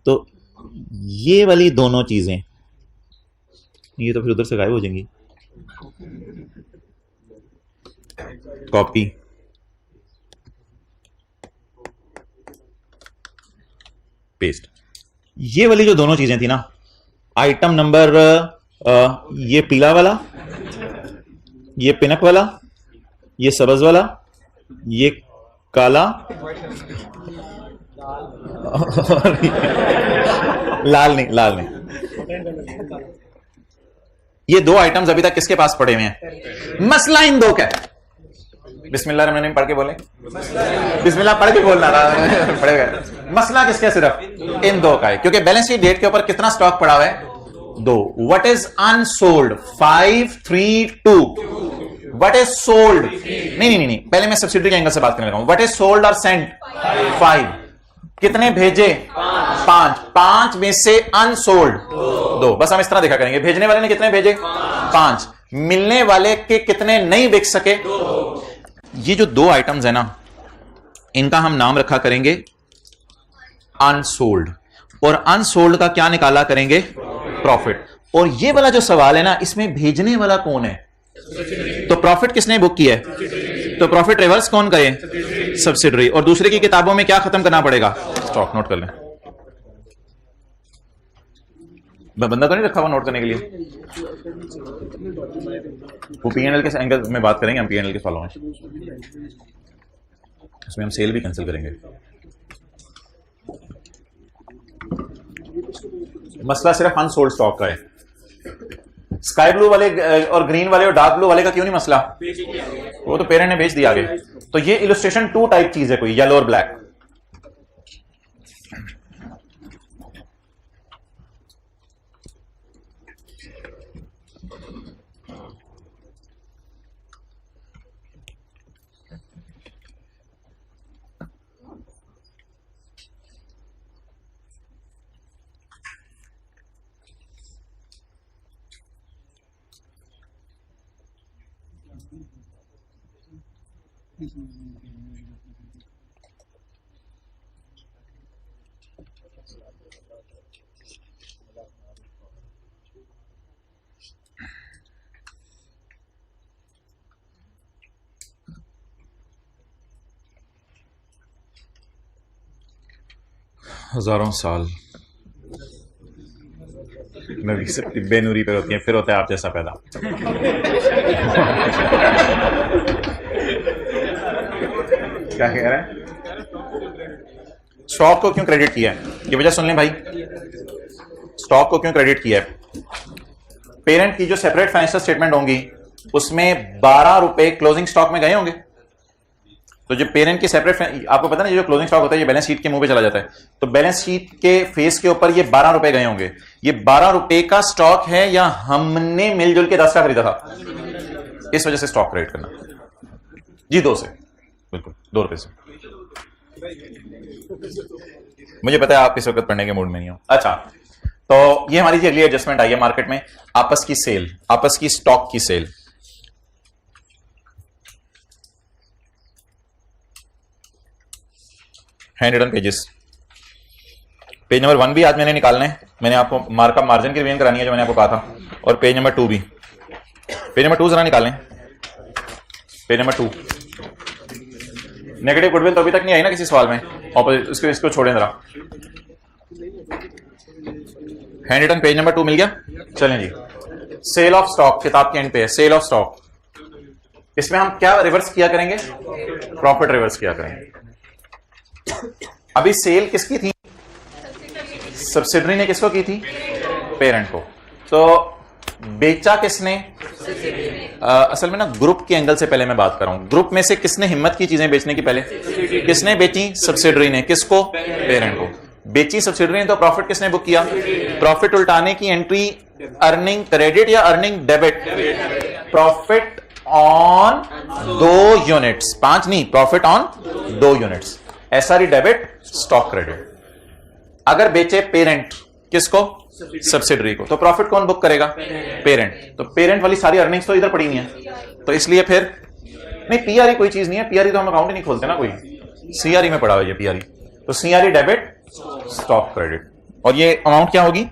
तो ये वाली दोनों चीजें, ये तो फिर उधर से गायब हो जाएंगी, कॉपी, पेस्ट। ये वाली जो दोनों चीजें थी ना, आइटम नंबर ये पीला वाला, ये पिनक वाला, ये सब्ज वाला, ये काला, लाल नहीं, ये 2 आइटम्स अभी तक किसके पास पड़े हुए हैं? मसला इन 2 का है। बिस्मिल्लाह रहमान रहीम पढ़ के बोले, बिस्मिल्लाह पढ़ के बोलना था, पढ़ेगा। मसला किसका? सिर्फ इन 2 का है, क्योंकि बैलेंस शीट डेट के ऊपर कितना स्टॉक पड़ा हुआ है? 2। What is unsold? 532। What is sold? नहीं, पहले मैं सब्सिडरी के एंगल से बात करने लगा हूं। व्हाट इज सोल्ड और सेंट? 5। कितने भेजे? 5 में से अनसोल्ड 2। बस हम इस तरह देखा करेंगे, भेजने वाले ने कितने भेजे? 5। मिलने वाले के कितने नहीं बिक सके? ये जो 2 आइटम्स है ना, इनका हम नाम रखा करेंगे अनसोल्ड, और अनसोल्ड का क्या निकाला करेंगे? प्रॉफिट। और ये वाला जो सवाल है ना, इसमें भेजने वाला कौन है? तो प्रॉफिट किसने बुक किया है? तो प्रॉफिट रिवर्स कौन करे? सब्सिडरी। और दूसरे की किताबों में क्या खत्म करना पड़ेगा? स्टॉक। नोट कर लें, बंदा तो नहीं रखा हुआ नोट करने के लिए। वो पीएनएल के एंगल में बात करेंगे हम, पीएनएल के फॉलो में, इसमें हम सेल भी कैंसिल करेंगे। मसला सिर्फ अनसोल्ड स्टॉक का है। स्काई ब्लू वाले और ग्रीन वाले और डार्क ब्लू वाले का क्यों नहीं मसला? वो तो पेरेंट ने बेच दिया आगे। तो ये इलस्ट्रेशन 2 टाइप चीज है, कोई येलो और ब्लैक। हजारों साल नबी से तिब्बे नूरी पर होती है, फिर होता है आप जैसा पैदा। क्या कह रहे हैं? स्टॉक को क्यों क्रेडिट किया है, ये वजह सुन लें भाई। स्टॉक को क्यों क्रेडिट किया है? पेरेंट की जो सेपरेट फाइनेंशियल स्टेटमेंट होंगी उसमें 12 रुपए क्लोजिंग स्टॉक में गए होंगे। तो जो पेरेंट की सेपरेट, आपको पता ना जो क्लोजिंग स्टॉक होता है ये बैलेंस शीट के मुंह पे चला जाता है, तो बैलेंस शीट के फेस के ऊपर ये 12 रुपए गए होंगे। ये 12 रुपए का स्टॉक है या हमने मिलजुल के 10 का खरीदा था, इस वजह से स्टॉक क्रेडिट करना जी। 2 से, बिल्कुल 2 रुपए से। मुझे पता है आप इस वक्त पढ़ने के मूड में नहीं हो। अच्छा, तो ये हमारी अगली एडजस्टमेंट आई है मार्केट में, आपस की सेल, आपस की स्टॉक की सेल। Handwritten pages, page number 1 भी आज मैंने निकालना है, मैंने आपको मार्कअप मार्जिन की रिवीजन करानी है जो मैंने आपको कहा था, और पेज नंबर 2 भी। पेज नंबर 2 जरा निकाल लें, पेज नंबर 2। नेगेटिव गुडविल तो अभी तक नहीं आई ना किसी सवाल में, और इसको छोड़ें जरा। हैंड रिटन पेज नंबर 2 मिल गया। चलें जी, सेल ऑफ स्टॉक किताब के एंड पे है, सेल ऑफ स्टॉक। इसमें हम क्या रिवर्स किया करेंगे? प्रॉफिट रिवर्स किया करेंगे। अभी सेल किसकी थी? सब्सिडरी ने किसको की थी? पेरेंट को। तो बेचा किसने? असल में ना ग्रुप के एंगल से पहले मैं बात कर रहा हूं, ग्रुप में से किसने हिम्मत की चीजें बेचने की? पहले किसने बेची? सब्सिडरी ने। किसको? पेरेंट को। बेची सब्सिडरी ने, तो प्रॉफिट किसने बुक किया? प्रॉफिट उल्टाने की एंट्री अर्निंग क्रेडिट या earning debit? Profit on 2 units, 5 नहीं, profit on 2 units. SRE debit, stock credit. अगर बेचे पेरेंट, किसको? सब्सिडरी को, तो प्रॉफिट कौन बुक करेगा? पेरेंट। तो पेरेंट वाली सारी अर्निंग्स तो इधर पड़ी नहीं है, तो इसलिए फिर नहीं, पीआरई कोई चीज नहीं है, पीआरई तो हम अकाउंट ही नहीं खोलते ना कोई, सीआरई में पड़ा हुआ है पीआरई। तो सीआरई डेबिट, स्टॉक क्रेडिट। और ये अमाउंट क्या होगी?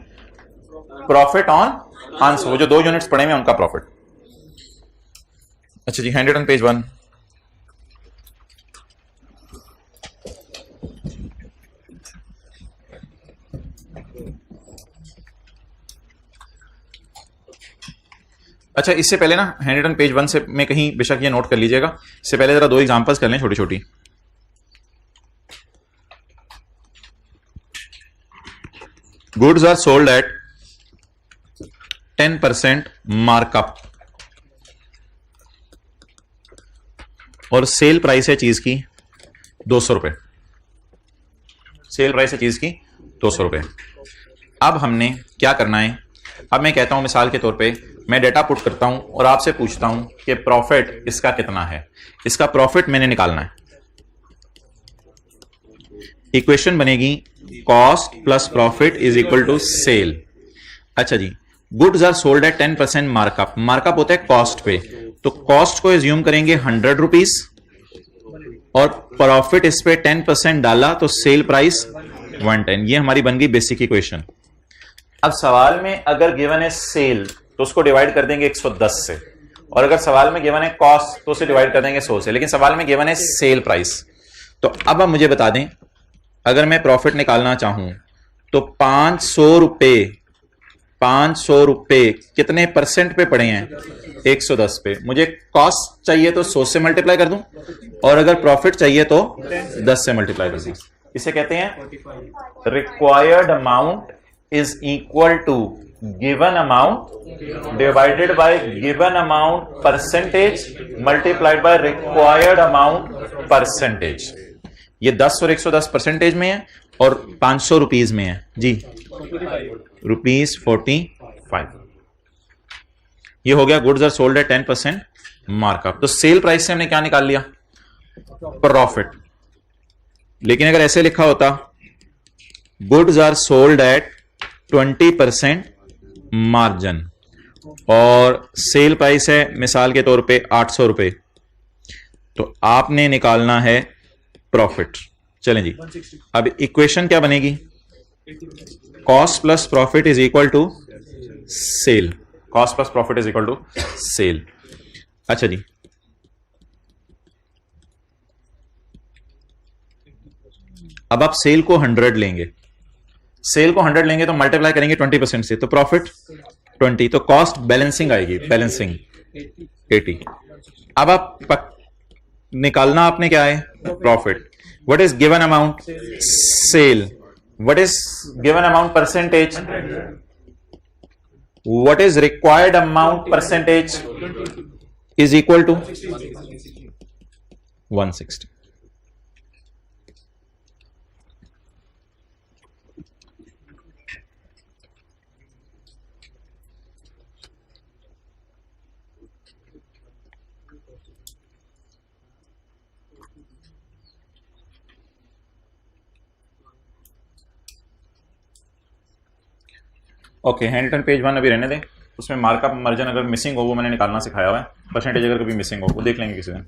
प्रॉफिट ऑन आंस, वो जो 2 यूनिट्स पड़े हुए उनका प्रॉफिट। अच्छा जी, हैंड रिटन पेज 1। अच्छा, इससे पहले ना हैंड रिटन पेज 1 से में कहीं बेशक ये नोट कर लीजिएगा, इससे पहले जरा 2 एग्जांपल्स कर लें छोटी छोटी। Goods are sold at 10% markup और सेल प्राइस है चीज की 200 रुपए। सेल प्राइस है चीज की 200 रुपए। अब हमने क्या करना है? अब मैं कहता हूं मिसाल के तौर पे मैं डेटा पुट करता हूं और आपसे पूछता हूं कि प्रॉफिट इसका कितना है। इसका प्रॉफिट मैंने निकालना है। इक्वेशन बनेगी cost plus profit is equal to cell. अच्छा जी, goods are sold at 10% markup. Markup होता है कॉस्ट पे, तो कॉस्ट को एज्यूम करेंगे 100 रुपीज और प्रॉफिट इस पे 10% डाला तो सेल प्राइस 110। ये हमारी बन गई बेसिक इक्वेशन। अब सवाल में अगर गिवन है सेल तो उसको डिवाइड कर देंगे 110 से, और अगर सवाल में गिवन है कॉस्ट तो उसे डिवाइड कर देंगे 100 से, लेकिन सवाल में गिवन है सेल प्राइस। तो अब आप मुझे बता दें, अगर मैं प्रॉफिट निकालना चाहूं तो 500 रुपए कितने परसेंट पे पड़े हैं? 110 पे। मुझे कॉस्ट चाहिए तो 100 से मल्टीप्लाई कर दूं, और अगर प्रॉफिट चाहिए तो 10 से मल्टीप्लाई कर दूं। इसे कहते हैं required amount is equal to given amount divided by given amount percentage multiplied by required amount percentage. ये 10 और 110 परसेंटेज में है और 500 रुपीज में है जी, ₹45। ये हो गया goods are sold at 10% markup. तो सेल प्राइस से हमने क्या निकाल लिया? प्रॉफिट। लेकिन अगर ऐसे लिखा होता goods are sold at 20% margin और सेल प्राइस है मिसाल के तौर पे 800 रुपए, तो आपने निकालना है प्रॉफिट। चलें जी, अब इक्वेशन क्या बनेगी? Cost plus profit is equal to sale. Cost plus profit is equal to cell. अच्छा जी, अब आप सेल को 100 लेंगे, सेल को 100 लेंगे तो मल्टीप्लाई करेंगे 20% से, तो प्रॉफिट 20, तो कॉस्ट बैलेंसिंग आएगी, बैलेंसिंग 80। अब आप निकालना आपने क्या है, profit. What is given amount, sale. What is given amount, percentage. What is required amount, percentage, is equal to 160। Okay, handwritten page 1 अभी रहने दें, उसमें मार्कअप मार्जिन अगर मिसिंग हो वो मैंने निकालना सिखाया हुआ है, परसेंटेज अगर कभी मिसिंग हो वो देख लेंगे किसी दिन।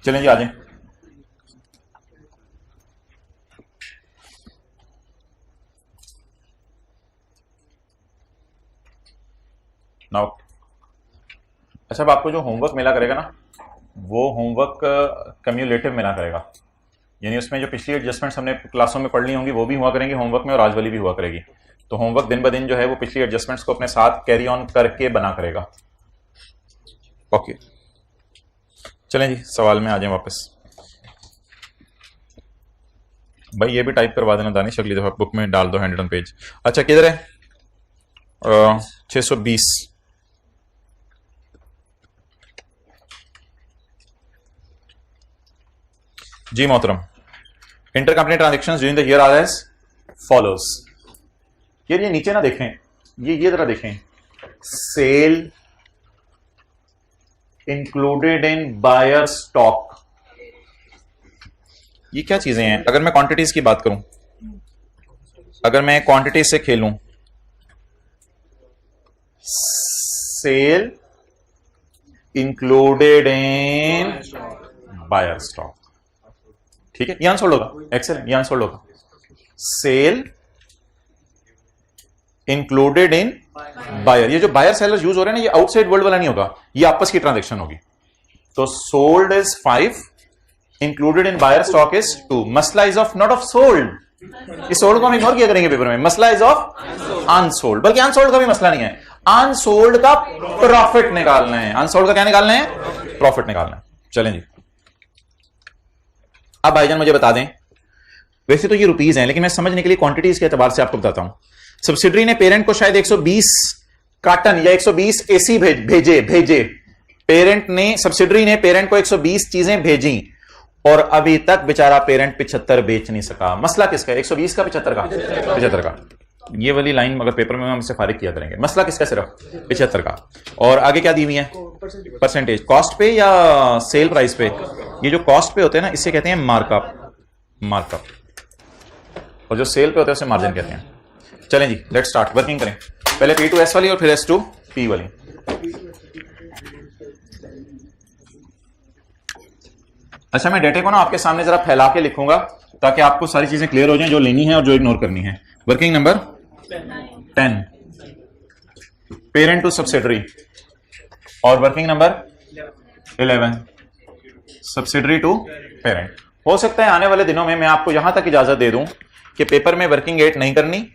चलें जी, आ जाएं। नाउ अच्छा, अब आपको जो होमवर्क मिला करेगा ना, वो होमवर्क कम्युलेटिव मिला करेगा, यानी उसमें जो पिछली एडजस्टमेंट्स हमने क्लासों में पढ़ ली होंगी वो भी हुआ करेंगी होमवर्क में, और आज वाली भी हुआ करेगी। तो होमवर्क दिन ब दिन जो है वो पिछली एडजस्टमेंट्स को अपने साथ कैरी ऑन करके बना करेगा। ओके, चलें जी, सवाल में आ जाएं वापस। भाई ये भी टाइप करवा देना दानिश, अगली दफा बुक में डाल दो हैंडरिटन पेज। अच्छा, किधर है 620। जी मोहतरम, intercompany transactions during the year are as follows. यार ये नीचे ना देखें, ये जरा देखें, sale included in buyer stock, ये क्या चीजें हैं? अगर मैं क्वांटिटीज की बात करूं, अगर मैं क्वांटिटीज से खेलूं, sale included in buyer stock, ठीक है, ये अनसोल्ड होगा, एक्सेलेंट, ये अनसोल्ड होगा। सेल इंक्लूडेड इन बायर, ये जो बायर सेलर यूज हो रहे हैं ना, ये आउटसाइड वर्ल्ड वाला नहीं होगा, ये आपस की ट्रांजैक्शन होगी। तो sold is 5, included in buyer stock is 2। मसला is of not of sold, इस सोल्ड को हम इग्नोर किया करेंगे पेपर में। मसला इज ऑफ अनसोल्ड, बल्कि अनसोल्ड का भी मसला नहीं है, अनसोल्ड का प्रॉफिट निकालना है। अनसोल्ड का क्या निकालना है? प्रॉफिट निकालना है। चलें जी, अब भाईजान मुझे बता दें, वैसे तो ये रुपीज हैं, लेकिन मैं समझने के लिए क्वांटिटीज के एतबार से आपको बताता हूं। सब्सिडरी ने पेरेंट को शायद 120 कार्टन या 120 एसी भेजे। पेरेंट ने, सब्सिडरी ने पेरेंट को 120 चीजें भेजी और अभी तक बेचारा पेरेंट 75 बेच नहीं सका। मसला किसका है? 120 का 75 का? 75 का। ये वाली लाइन मगर पेपर में हम इससे फारिग किया करेंगे। मसला किसका? सिर्फ 75 का। और आगे क्या दी हुई है? परसेंटेज। कॉस्ट पे या सेल प्राइस पे? ये जो कॉस्ट पे होते हैं ना, इससे कहते हैं मार्कअप, और जो सेल पे होते हैं उसे मार्जिन कहते हैं। चलें जी, लेट्स स्टार्ट, वर्किंग करें। पहले P2S वाली और फिर S2P वाली। अच्छा, मैं डेटे को ना आपके सामने जरा फैला के लिखूंगा ताकि आपको सारी चीजें क्लियर हो जाएं, जो लेनी है और जो इग्नोर करनी है। Working number 10, parent to subsidiary, और working number 11, subsidiary to parent. हो सकता है आने वाले दिनों में मैं आपको यहां तक इजाजत दे दूं कि पेपर में वर्किंग 8 नहीं करनी,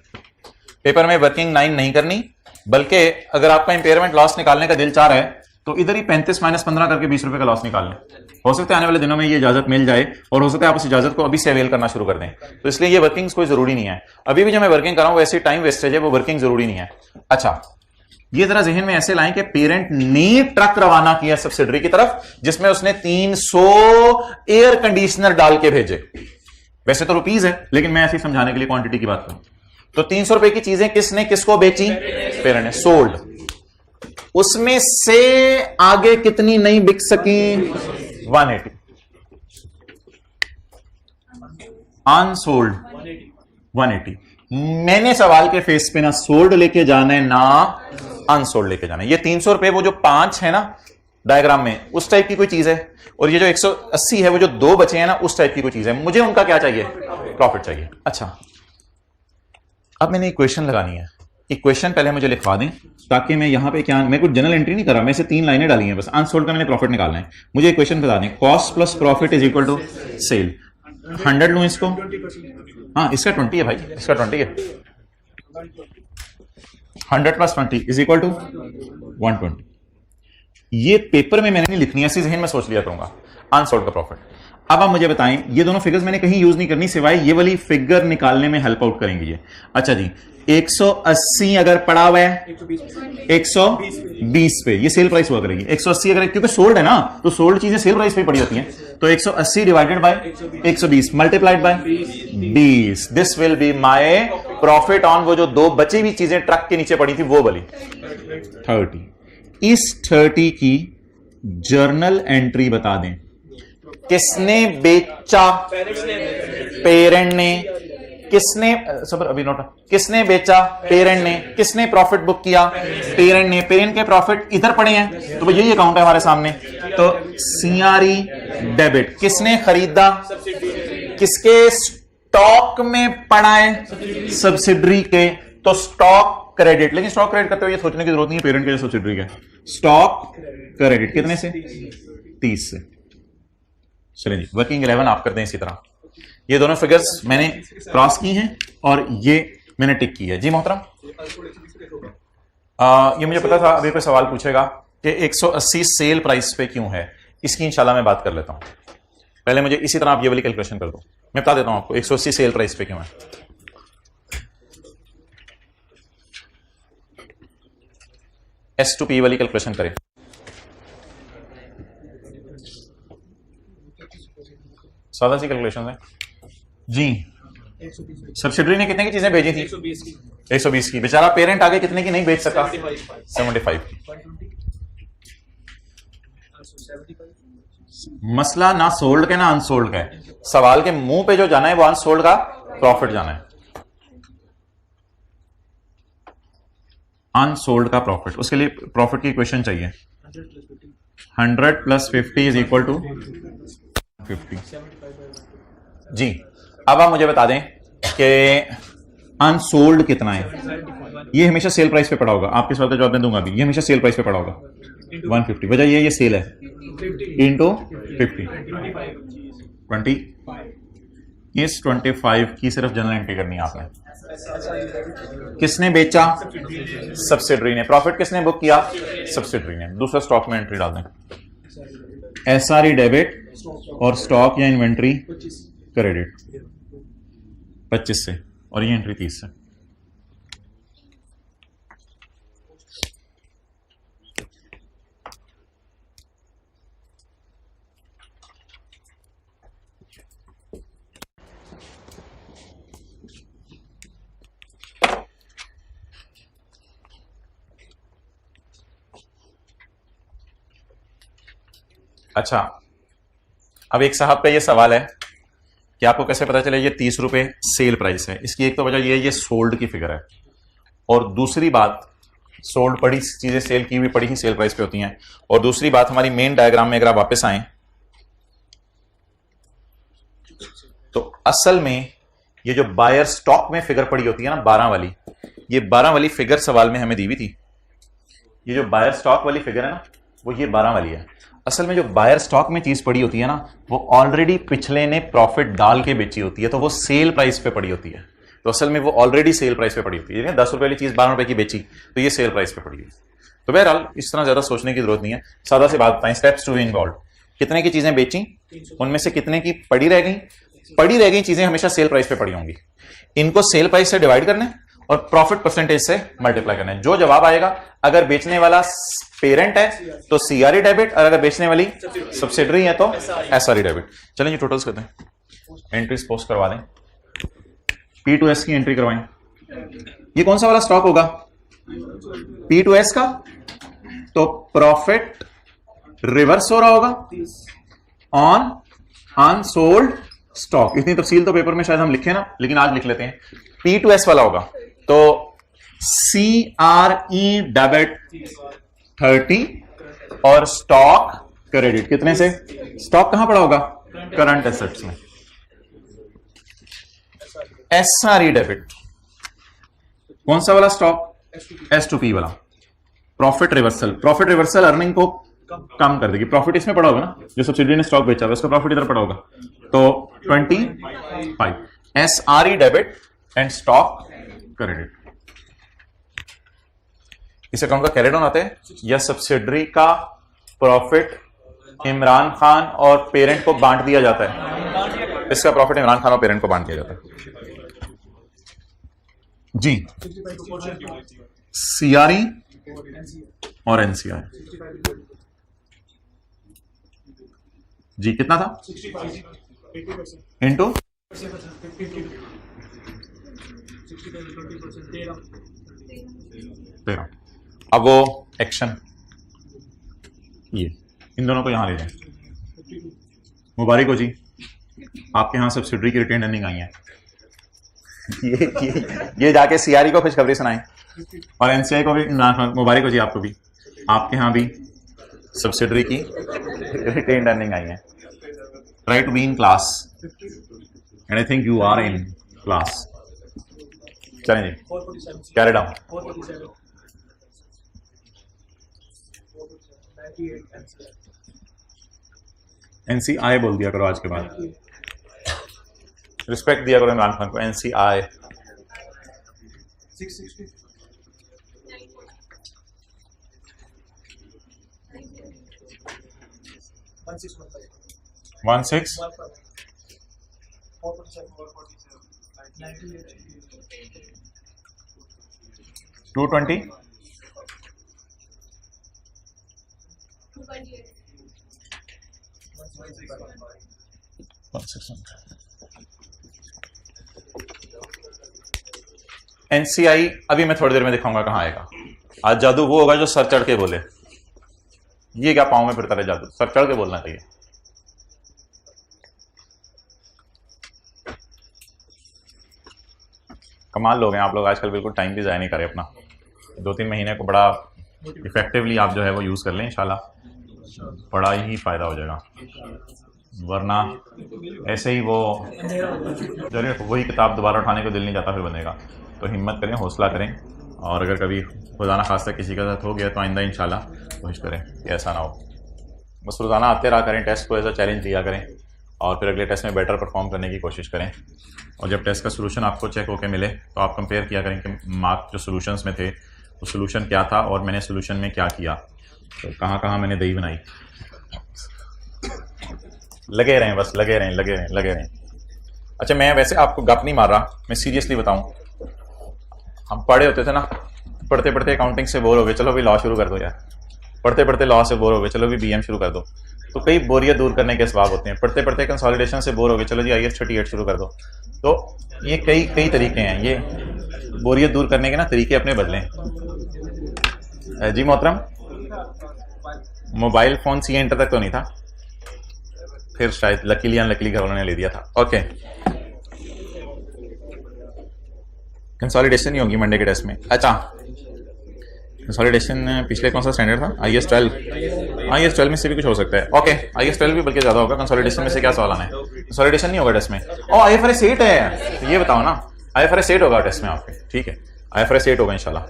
पेपर में वर्किंग 9 नहीं करनी, बल्कि अगर आपका इंपेयरमेंट लॉस निकालने का दिल चाह रहा है तो इधर ही 35 - 15 करके 20 रुपए का लॉस निकाल लें। हो सकता है आने वाले दिनों में ये इजाजत मिल जाए, और हो सकता है आप उस इजाजत को अभी से अवेल करना शुरू कर दें। तो इसलिए ये वर्किंग कोई जरूरी नहीं है। अभी भी जो मैं वर्किंग कर रहा हूं वैसे टाइम वेस्टेज है, वो वर्किंग जरूरी नहीं है। अच्छा, ये जरा जहन में ऐसे लाएं कि पेरेंट ने ट्रक रवाना किया सब्सिडरी की तरफ, जिसमें उसने 300 एयर कंडीशनर डाल के भेजे। वैसे तो रुपीज है, लेकिन मैं ऐसे समझाने के लिए क्वांटिटी की बात करूं तो 300 रुपए की चीजें किसने किसको बेची? पेरेंट ने। सोल्ड, उसमें से आगे कितनी नहीं बिक सकी? 180। अनसोल्ड 180। मैंने सवाल के फेस पे ना सोल्ड लेके जाना है ना अनसोल्ड लेके जाना है। ये 300 रुपए वो जो 5 है ना डायग्राम में, उस टाइप की कोई चीज है, और ये जो 180 है वो जो 2 बचे हैं ना, उस टाइप की कोई चीज है। मुझे उनका क्या चाहिए? प्रॉफिट चाहिए। अच्छा, अब मैंने इक्वेशन लगानी है। इक्वेशन पहले मुझे लिखवा दें ताकि मैं यहां पे क्या, मैं कुछ जनरल एंट्री नहीं कर रहा, मैं से 3 लाइनें डाली हैं बस। अनसोल्ड का मैंने प्रॉफिट निकालना है। मुझे इक्वेशन बता दें, cost plus profit is equal to sale. 100 लूं इसको, हाँ इसका 20 है भाई, इसका 20 है। 100 प्लस 20 इज इक्वल टू 120। ये पेपर में मैंने नहीं लिखनी है, ऐसी जहन में सोच लिया करूंगा अनसोल्ड का प्रॉफिट। अब आप मुझे बताएं, ये दोनों फिगर्स मैंने कहीं यूज नहीं करनी सिवाय ये वाली फिगर निकालने में हेल्प आउट करेंगे ये। अच्छा जी, 180 अगर पड़ा हुआ है 120 पे, ये सेल प्राइस हुआ करेगी 180 अगर, क्योंकि सोल्ड है ना, तो सोल्ड चीजें सेल प्राइस पे पड़ी होती हैं। तो 180 divided by 120 multiplied by 20, this will be my profit on वो जो दो बची हुई चीजें ट्रक के नीचे पड़ी थी वो वाली 30। इस 30 की जर्नल एंट्री बता दें, किसने बेचा? पेरेंट ने। किसने, सबर अभी नोट, किसने बेचा? पेरेंट ने। किसने प्रॉफिट बुक किया? पेरेंट ने। पेरेंट के प्रॉफिट इधर पड़े हैं, तो भाई यही अकाउंट है हमारे सामने, तो सीआरई डेबिट। किसने खरीदा? किसके स्टॉक में पड़ा है? सब्सिडरी के, तो स्टॉक क्रेडिट। लेकिन स्टॉक क्रेडिट करते हुए ये सोचने की जरूरत नहीं है पेरेंट के सब्सिडरी का। स्टॉक क्रेडिट कितने से? 30 से। चलिए जी, वर्किंग 11 आप कर दें इसी तरह। ये दोनों फिगर्स मैंने क्रॉस की हैं और ये मैंने टिक की है। जी मोहतरम, ये मुझे पता था अभी कोई सवाल पूछेगा कि 180 सेल प्राइस पे क्यों है, इसकी इंशाल्लाह मैं बात कर लेता हूं। पहले मुझे इसी तरह आप ये वाली कैलकुलेशन कर दो, मैं बता देता हूं आपको 180 सेल प्राइस पे क्यों है। S2P वाली कैलकुलेशन करें। सादा सी कैलकुलेशन है जी। सब्सिडरी ने कितने की चीजें भेजी थी? 120 की। बेचारा पेरेंट आगे कितने की नहीं बेच सका? 75 की। मसला ना सोल्ड का ना अनसोल्ड का है, सवाल के मुंह पे जो जाना है वो अनसोल्ड का प्रॉफिट जाना है, अनसोल्ड का प्रॉफिट। उसके लिए प्रॉफिट की इक्वेशन चाहिए। 100 प्लस 50 इज इक्वल टू 50 जी। अब आप मुझे बता दें कि अनसोल्ड कितना है। ये हमेशा सेल प्राइस पे पड़ा होगा, आपके सवाल का जवाब मैं दूंगा अभी। ये हमेशा सेल प्राइस पे पड़ा होगा 150, वजह ये सेल है इंटू 50 20। इस 25 की सिर्फ जनरल एंट्री करनी है आपने। किसने बेचा? सब्सिडरी ने। प्रॉफिट किसने बुक किया? सब्सिडरी ने। दूसरा स्टॉक में एंट्री डाल दें, एसआरई डेबिट और स्टॉक या इन्वेंट्री क्रेडिट 25 से, और ये एंट्री 30 से। अच्छा, अब एक साहब का ये सवाल है कि आपको कैसे पता चले ये 30 रुपए सेल प्राइस है। इसकी एक तो वजह ये सोल्ड की फिगर है, और दूसरी बात सोल्ड पड़ी चीजें सेल की हुई पड़ी ही सेल प्राइस पे होती हैं। और दूसरी बात हमारी मेन डायग्राम में अगर आप वापस आए तो असल में ये जो बायर स्टॉक में फिगर पड़ी होती है ना 12 वाली, ये 12 वाली फिगर सवाल में हमें दी हुई थी। ये जो बायर स्टॉक वाली फिगर है ना वो ये 12 वाली है। असल में जो बायर स्टॉक में चीज पड़ी होती है ना वो ऑलरेडी पिछले ने प्रॉफिट डाल के बेची होती है, तो वो सेल प्राइस पे पड़ी होती है। तो असल में वो ऑलरेडी सेल प्राइस पे पड़ी होती है। 10 रुपए वाली चीज 12 रुपए की बेची तो ये सेल प्राइस पे पड़ी है। तो बहरहाल इस तरह ज्यादा सोचने की जरूरत नहीं है, सादा सी बात बताएं। स्टेप्स टू बी इन्वॉल्व, कितने की चीजें बेची, उनमें से कितने की पड़ी रह गई। पड़ी रह गई चीजें हमेशा सेल प्राइस पे पड़ी होंगी, इनको सेल प्राइस से डिवाइड करना है और प्रॉफिट परसेंटेज से मल्टीप्लाई करना है। जो जवाब आएगा, अगर बेचने वाला पेरेंट है तो सीआरई डेबिट, और अगर बेचने वाली सब्सिडरी है तो एसआरई डेबिट। चलें जी टोटल्स करते हैं, एंट्रीज पोस्ट करवा दें। P2S की एंट्री करवाएं। ये कौन सा वाला स्टॉक होगा? P2S का, तो प्रॉफिट रिवर्स हो रहा होगा ऑन अनसोल्ड स्टॉक। इतनी तफसील तो पेपर में शायद हम लिखे ना, लेकिन आज लिख लेते हैं। P2S वाला होगा तो CRE डेबिट 30 और स्टॉक क्रेडिट कितने से? स्टॉक कहां पड़ा होगा? करंट एसेट्स में। SRE डेबिट कौन सा वाला स्टॉक? S2P वाला। Profit reversal, profit reversal earning को कम कर देगी। प्रॉफिट इसमें पड़ा होगा ना, जो सब्सिडी ने स्टॉक बेचा हुआ उसका प्रॉफिट इधर पड़ा होगा, तो 25। SRE debit and stock credit. इस अकाउंट का कैरेट ऑन आता है या सब्सिडरी का प्रॉफिट इमरान खान और पेरेंट को बांट दिया जाता है। इसका प्रॉफिट इमरान खान और पेरेंट को बांट दिया जाता है जी। CRE और NCI जी कितना था इंटू 13। अब वो एक्शन ये इन दोनों को यहां ले जाए। मुबारक हो जी, आपके यहां सब्सिडरी की रिटेन अर्निंग आई है। ये जाके CRE को खुशखबरी सुनाएं और NCI को भी मुबारक हो जी, आपको भी, आपके यहां भी सब्सिडरी की रिटेन अर्निंग आई है। Try to be in class and I think you are in class. चलें जी, कैरी डाउन। NCI बोल दिया करो आज के बाद, रिस्पेक्ट दिया करो इमरान खान को। NCI 16 220 NCI अभी मैं थोड़ी देर में दिखाऊंगा कहां आएगा। आज जादू वो होगा जो सर चढ़ के बोले। ये क्या पाँव में फिरता रहे जादू, सर चढ़ के बोलना चाहिए। कमाल लोग हैं आप लोग आजकल, बिल्कुल टाइम भी ज़ाया नहीं करे अपना। 2-3 महीने को बड़ा इफेक्टिवली आप जो है वो यूज़ कर लें, इंशाल्लाह बड़ा ही फ़ायदा हो जाएगा। वरना ऐसे ही वो वही किताब दोबारा उठाने को दिल नहीं जाता फिर बनेगा। तो हिम्मत करें, हौसला करें, और अगर कभी खुदा ना खास्ता किसी का साथ हो गया तो आइंदा इंशाल्लाह कोशिश करें कि ऐसा ना हो। बस रोज़ाना आते रहा करें, टेस्ट को एज अ चैलेंज लिया करें और फिर अगले टेस्ट में बेटर परफॉर्म करने की कोशिश करें। और जब टेस्ट का सोल्यूशन आपको चेक होकर मिले तो आप कंपेयर किया करें कि मार्क जो सोल्यूशंस में थे वो सोल्यूशन क्या था और मैंने सोल्यूशन में क्या किया, तो कहाँ कहाँ मैंने दही बनाई। लगे रहें, बस लगे रहें, लगे रहें, लगे रहें। अच्छा, मैं वैसे आपको गप नहीं मार रहा, मैं सीरियसली बताऊं, हम पढ़े होते थे ना, पढ़ते पढ़ते अकाउंटिंग से बोर हो गए, चलो भी लॉ शुरू कर दो यार। पढ़ते पढ़ते लॉ से बोर हो गए, चलो भी BM शुरू कर दो। तो कई बोरियत दूर करने के असबाब होते हैं। पढ़ते पढ़ते कंसोलिडेशन से बोर हो गए, चलो जी IAS 38 शुरू कर दो। तो ये कई तरीके हैं, ये बोरियत दूर करने के ना तरीके अपने बदलें। जी मोहतरम, मोबाइल फ़ोन CA इंटर तक तो नहीं था, फिर शायद लकीली अनलकीली घर वालों ने ले दिया था। ओके, कंसोलिडेशन नहीं होगी मंडे के टेस्ट में। अच्छा, कंसोलिडेशन पिछले कौन सा स्टैंडर्ड था? IAS 12। IAS 12 में से भी कुछ हो सकता है। ओके, IAS 12 भी बल्कि ज़्यादा होगा। कंसोलिडेशन में से क्या सवाल आना है? कंसोलिडेशन नहीं होगा टेस्ट में। IFRS 8 है, तो ये बताओ ना, IFRS 8 होगा टेस्ट में आपके। ठीक है, IFRS 8 होगा इंशाल्लाह।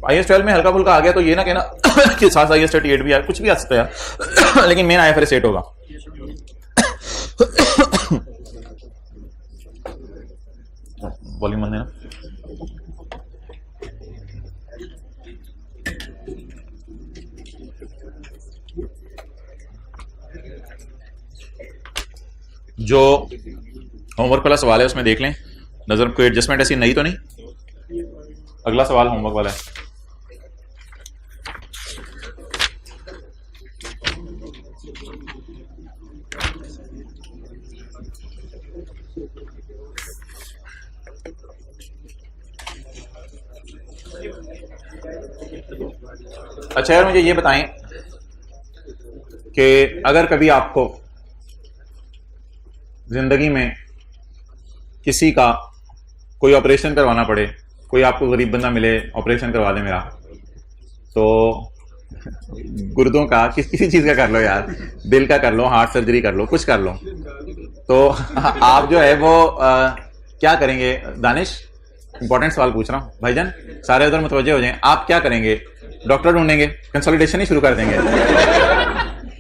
IAS 12 में हल्का फुल्का आ गया तो ये ना कहना कि साथ IAS 38 भी आ, कुछ भी आ सकता है यार लेकिन मेन IFRS 8 होगा। वॉल्यूम बंद है ना। जो होमवर्क वाला सवाल है उसमें देख लें, नजर कोई एडजस्टमेंट ऐसी नहीं तो नहीं। अगला सवाल होमवर्क वाला है। अच्छा यार, मुझे ये बताएं कि अगर कभी आपको जिंदगी में किसी का कोई ऑपरेशन करवाना पड़े, कोई आपको गरीब बंदा मिले, ऑपरेशन करवा दे मेरा, तो गुर्दों का किसी चीज का कर लो यार, दिल का कर लो, हार्ट सर्जरी कर लो, कुछ कर लो, तो आप जो है वो क्या करेंगे? दानिश, इंपॉर्टेंट सवाल पूछ रहा हूँ भाईजान, सारे उधर मुतवज्जे हो जाएं। आप क्या करेंगे डॉक्टर ढूंढेंगे, कंसोलिडेशन ही शुरू कर देंगे।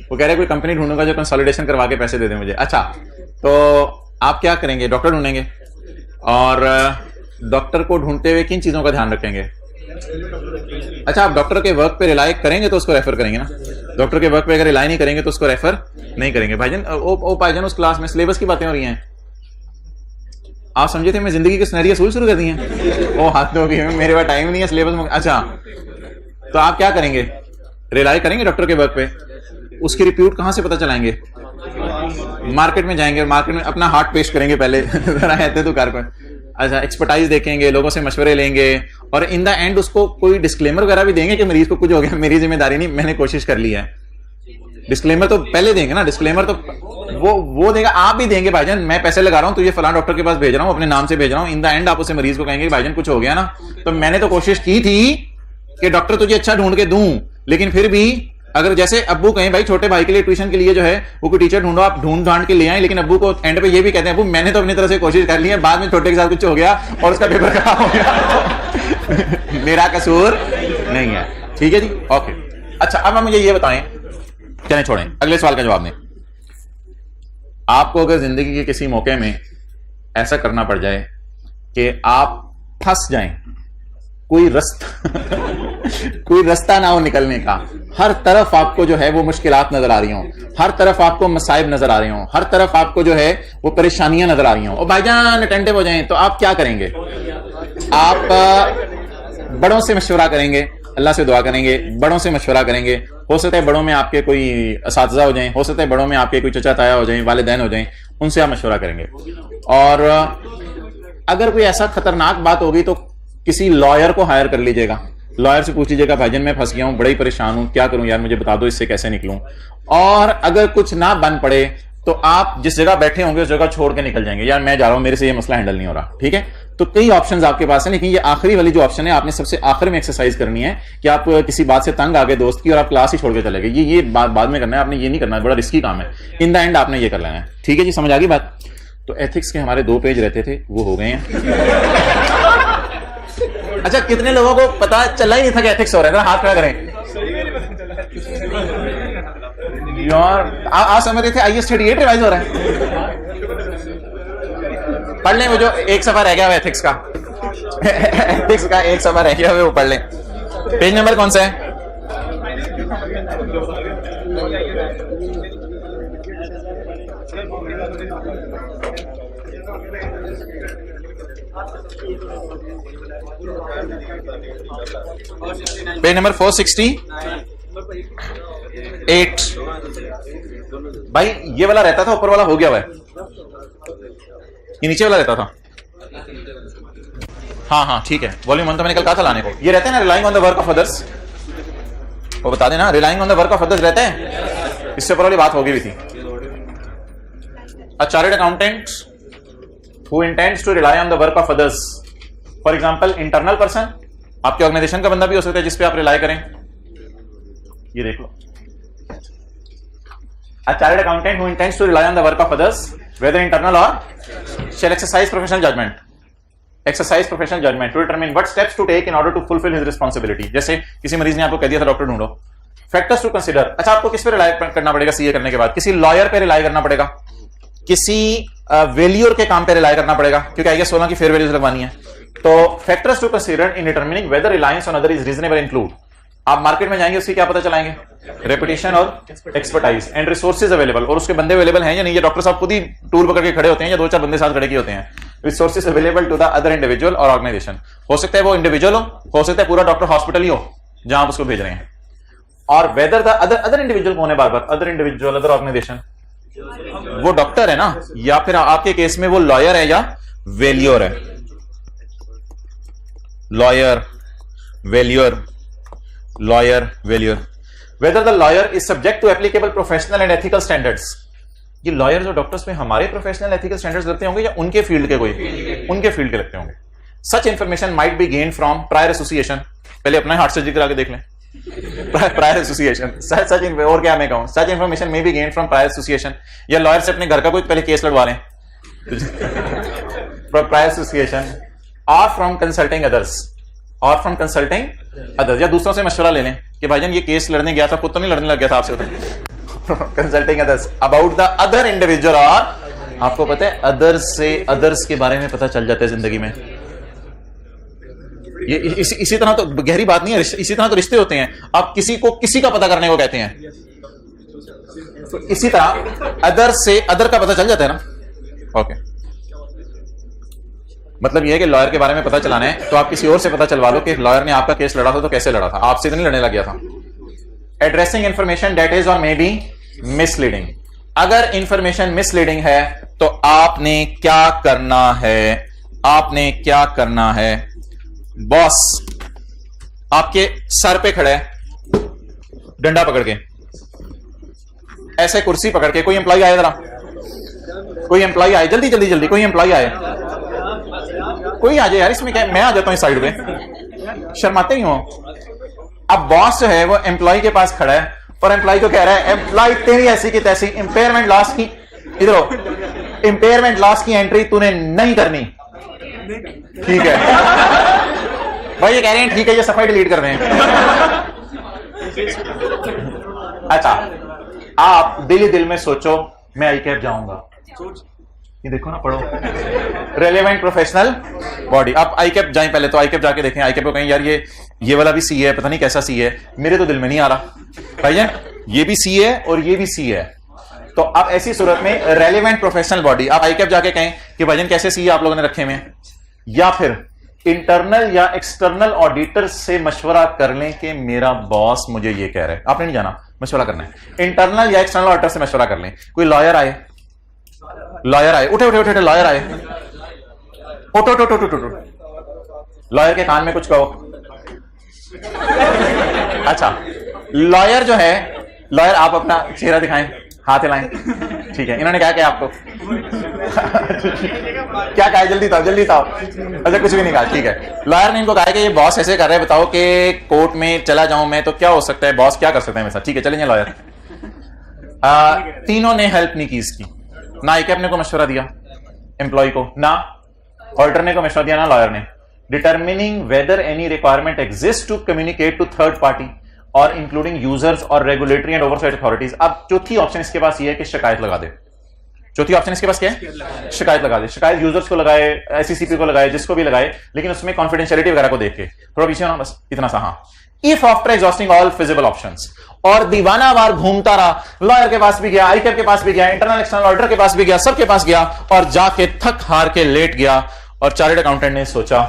वो कह रहे कोई कंपनी ढूंढूंगा जो कंसोलिडेशन करवा के पैसे दे दे मुझे। अच्छा, तो आप क्या करेंगे? डॉक्टर ढूंढेंगे, और डॉक्टर को ढूंढते हुए किन चीजों का ध्यान रखेंगे? अच्छा, आप डॉक्टर के वर्क पे रिलाई करेंगे तो उसको रेफर करेंगे ना। डॉक्टर के वर्क पे अगर रिलाई नहीं करेंगे तो उसको रेफर नहीं करेंगे। भाईजान ओ भाईजान, उस क्लास में सिलेबस की बातें हो रही हैं, आप समझे थे मैं जिंदगी के सिनेरियो शुरू कर दी हैं। ओ हाथ धो गए, मेरे पास टाइम नहीं है सिलेबस में। अच्छा, तो आप क्या करेंगे? रिलाई करेंगे डॉक्टर के वर्क पे, उसकी रिप्यूट कहां से पता चलाएंगे? मार्केट में जाएंगे, मार्केट में अपना हार्ट पेश करेंगे पहले जरा ऐसे तो कर पर। अच्छा, एक्सपर्टाइज देखेंगे, लोगों से मशवरे लेंगे, और इन द एंड उसको कोई डिस्क्लेमर वगैरह भी देंगे कि मरीज को कुछ हो गया, मेरी जिम्मेदारी नहीं, मैंने कोशिश कर ली है। डिस्क्लेमर तो पहले देंगे ना, डिस्क्लेमर तो वो देगा, आप भी देंगे भाईजान मैं पैसे लगा रहा हूं, तुझे फलां डॉक्टर के पास भेज रहा हूं, अपने नाम से भेज रहा हूं। इन द एंड आप उसे मरीज को कहेंगे भाईजान कुछ हो गया ना, तो मैंने तो कोशिश की थी कि डॉक्टर तुझे अच्छा ढूंढ के दूं, लेकिन फिर भी अगर जैसे अब्बू कहें भाई छोटे भाई के लिए ट्यूशन के लिए जो है वो कोई टीचर ढूंढो, आप ढूंढ ढांड के ले आए, लेकिन अब्बू को एंड पे ये भी कहते हैं अब्बू मैंने तो अपनी तरफ से कोशिश कर ली है, बाद में छोटे के साथ कुछ हो गया और उसका पेपर खराब हो गया मेरा कसूर नहीं है। ठीक है जी, ओके। अच्छा, अब आप मुझे ये बताएं, चलें छोड़ें, अगले सवाल का जवाब दें। आपको अगर जिंदगी के किसी मौके में ऐसा करना पड़ जाए कि आप फंस जाएं, कोई रास्ता ना हो निकलने का, हर तरफ आपको जो है वो मुश्किलात नजर आ रही हो, हर तरफ आपको मसाइब नजर आ रहे हो, हर तरफ आपको जो है वो परेशानियां नजर आ रही हो, और भाईजान अटेंटिव हो जाएं, तो आप क्या करेंगे? आप बड़ों से मशवरा करेंगे, अल्लाह से दुआ करेंगे, बड़ों से मशवरा करेंगे। हो सकता है बड़ों में आपके कोई असातिज़ा हो जाएं, हो सकता है बड़ों में आपके कोई चचा ताया हो जाएं, वालिदैन हो जाएं, उनसे आप मशवरा करेंगे। और अगर कोई ऐसा खतरनाक बात होगी तो किसी लॉयर को हायर कर लीजिएगा, लॉयर से पूछ लीजिएगा भाईजान मैं फंस गया हूं, बड़ा ही परेशान हूं, क्या करूं यार, मुझे बता दो इससे कैसे निकलूं। और अगर कुछ ना बन पड़े तो आप जिस जगह बैठे होंगे उस जगह छोड़ के निकल जाएंगे, यार मैं जा रहा हूं, मेरे से ये मसला हैंडल नहीं हो रहा। ठीक है, तो कई ऑप्शंस आपके पास हैं, लेकिन ये आखिरी वाली जो ऑप्शन है आपने सबसे आखिर में एक्सरसाइज करनी है कि आप किसी बात से तंग आ गए दोस्त की और आप क्लास ही छोड़ के चले गए, ये बात बाद में करना है, आपने ये नहीं करना है, बड़ा रिस्की काम है। इन द एंड आपने ये कर लेना है। ठीक है जी, समझ आ गई बात? तो एथिक्स के हमारे 2 पेज रहते थे, वो हो गए हैं। अच्छा, कितने लोगों को पता चला ही नहीं था कि एथिक्स हो रहा है? हाथ खड़ा करें यार। आप समझ रहे थे IAS 38 रिवाइज हो रहा है? पढ़ लें, वो जो एक सफा रह गया हुआ एथिक्स का एथिक्स का एक सफा रह गया हुआ वो पढ़ लें। पेज नंबर कौन सा है? Page number 468। भाई ये वाला रहता था, ऊपर वाला हो गया हुआ है, ये नीचे वाला रहता था। हाँ ठीक है, वॉल्यूम 1 तो मैंने कल कहा था लाने को। ये रहते हैं ना relying on the work of others, वो बता देना, relying on the work of others रहते हैं, इससे ऊपर वाली बात होगी भी थी। A chartered accountant who intends to rely on the work of others, for example internal person, आपके ऑर्गेनाइजेशन का बंदा भी हो सकता है जिस पे आप रिलाई करें। ये देख लो, A chartered accountant who intends to rely on the work of others, whether internal or, shall exercise professional judgment to determine what steps to take in order to fulfill his responsibility। जैसे किसी मरीज ने आपको कह दिया था doctor ढूंढो, factors to consider. अच्छा, आपको किस पे रिलाई करना पड़ेगा? सीए करने के बाद किसी लॉयर पे रिलाई करना पड़ेगा, किसी वैल्यूअर के काम पे रिलाई करना पड़ेगा, क्योंकि आगे 16 की फेयर वैल्यूज लगवानी है। तो factors to consider in determining whether reliance on other is reasonable include, आप मार्केट में जाएंगे उसकी क्या पता चलाएंगे? रेपुटेशन और एक्सपर्टाइज एंड रिसोर्सेज अवेलेबल, और उसके बंदे अवेलेबल हैं या नहीं। ये डॉक्टर साहब खुद ही टूर पकड़ के खड़े होते हैं या 2-4 बंदे साथ खड़े किए होते हैं। Resources available to the other individual और ऑर्गेनाइजेशन, हो सकता है वो इंडिविजुअल हो सकता है पूरा डॉक्टर हॉस्पिटल ही हो जहां आप उसको भेज रहे हैं। और वेदर द अदर इंडिविजुअल कौन है? बार-बार अदर इंडिविजुअल, अदर ऑर्गेनाइजेशन, वो डॉक्टर है ना, या फिर आपके केस में वो लॉयर है या वैल्यूअर है? Lawyer valuer. Whether the lawyer is subject to applicable professional and ethical standards, ये लॉयर्स और डॉक्टर्स में हमारे प्रोफेशनल एथिकल स्टैंडर्ड्स लगते होंगे या उनके फील्ड के? उनके फील्ड के लगते होंगे। सच information might be gain from prior association, पहले अपना हार्ट सर्जरी करा के देख लें। प्रायर एसोसिएशन, सच और क्या मैं कहूं, सच इंफॉर्मेशन में भी गेन फ्रॉम प्रायर एसोसिएशन, या लॉयर से अपने घर का कोई पहले केस लड़वा लें प्रायर एसोसिएशन, और फ्रॉम कंसल्टिंग अदर्स, और फ्रॉम कंसल्टिंग अदर्स, या दूसरों से मशवरा ले लें कि भाईजान ये केस लड़ने गया था, खुद तो नहीं लड़ने लग गया था आपसे, consulting others about the other individual, और आपको पता है अदर्स से अदर्स के बारे में पता चल जाता है जिंदगी में। ये इसी तरह तो गहरी बात नहीं है, इसी तरह तो रिश्ते होते हैं। आप किसी को किसी का पता करने को कहते हैं, तो इसी तरह अदर से अदर का पता चल जाता है ना। ओके, मतलब ये है कि लॉयर के बारे में पता चलाना है तो आप किसी और से पता चलवा लो कि लॉयर ने आपका केस लड़ा था तो कैसे लड़ा था, आपसे तो नहीं लड़ने लग गया था। एड्रेसिंग इंफॉर्मेशन दैट इज और मे बी मिसलीडिंग, अगर इंफॉर्मेशन मिसलीडिंग है तो आपने क्या करना है, आपने क्या करना है। बॉस आपके सर पे खड़ा है डंडा पकड़ के, ऐसे कुर्सी पकड़ के, कोई एम्प्लॉय आए, जरा कोई एम्प्लॉय आए, जल्दी जल्दी जल्दी कोई एम्प्लॉय आए, कोई आ जाए यार, इसमें क्या, मैं आ जाता हूं साइड पे, शर्माते ही हो। अब बॉस जो है वो एम्प्लॉय के पास खड़ा है और एम्प्लॉय को कह रहा है, एम्प्लॉय तेरी ऐसी की तैसी इंपेयरमेंट लॉस की, इधर हो, इंपेयरमेंट लॉस की एंट्री तूने नहीं करनी, ठीक है भाई, ये कह रहे हैं ठीक है, ये सफाई डिलीट कर दें। अच्छा, आप दिल ही दिल में सोचो मैं आई कैब जाऊंगा, ये देखो ना, पढ़ो रेलेवेंट प्रोफेशनल बॉडी। आप आई कैब जाएं, पहले तो आई कैब जाके देखें, आई कैब को कहें यार ये वाला भी सी है, पता नहीं कैसा सी है, मेरे तो दिल में नहीं आ रहा भाई, ये भी सी है और ये भी सी है। तो आप ऐसी सूरत में रेलेवेंट प्रोफेशनल बॉडी, आप आई कैब जाके कहें कि भाईजान कैसे सी है आप लोगों ने रखे में, या फिर इंटरनल या एक्सटर्नल ऑडिटर से मशवरा कर लें कि मेरा बॉस मुझे ये कह रहा है, आपने नहीं जाना, मशवरा करना है, इंटरनल या एक्सटर्नल ऑडिटर से मशवरा कर लें। कोई लॉयर आए, लॉयर आए, उठे उठे उठे, लॉयर आए, उठो उठो उठो उठो, लॉयर के कान में कुछ कहो। अच्छा, लॉयर जो है, लॉयर आप अपना चेहरा दिखाएं, हाथ हिलाएं, ठीक है, इन्होंने क्या किया आपको क्या कहा, जल्दी था जल्दी था, अच्छा कुछ भी नहीं कहा, ठीक है। लॉयर ने इनको कहा कि ये बॉस ऐसे कर रहे हैं, बताओ कि कोर्ट में चला जाऊं मैं तो क्या हो सकता है, बॉस क्या कर सकते हैं मेरे साथ, ठीक है चलेंगे लॉयर। तीनों ने हेल्प नहीं की इसकी, ना आई कैब ने को मशवरा दिया एम्प्लॉय को, ना ऑडिटर ने को मशवरा दिया, ना लॉयर ने। Determining whether any requirement exist to communicate to third party और इंक्लूडिंग यूजर्स और रेगुलेटरी एंड ओवरसाइट अथॉरिटीज। अब चौथी ऑप्शन इसके पास ये है कि शिकायत लगा दे, चौथी ऑप्शन इसके पास क्या है, शिकायत लगा दे। शिकायत यूजर्स को लगाए, एससीसीपी को लगाए, जिसको भी लगाए, लेकिन उसमें कॉन्फिडेंशियलिटी वगैरह को देख के, थोड़ा पीछे होना, बस इतना सा। हाँ, if after exhausting all feasible options, और दीवाना बार घूमता रहा, लॉयर के पास भी गया, आई कैब के पास भी गया, इंटरनल एक्सटर्नल ऑडिटर के पास भी गया, सबके पास गया, और जाके थक हार के लेट गया, और चार्टर्ड अकाउंटेंट ने सोचा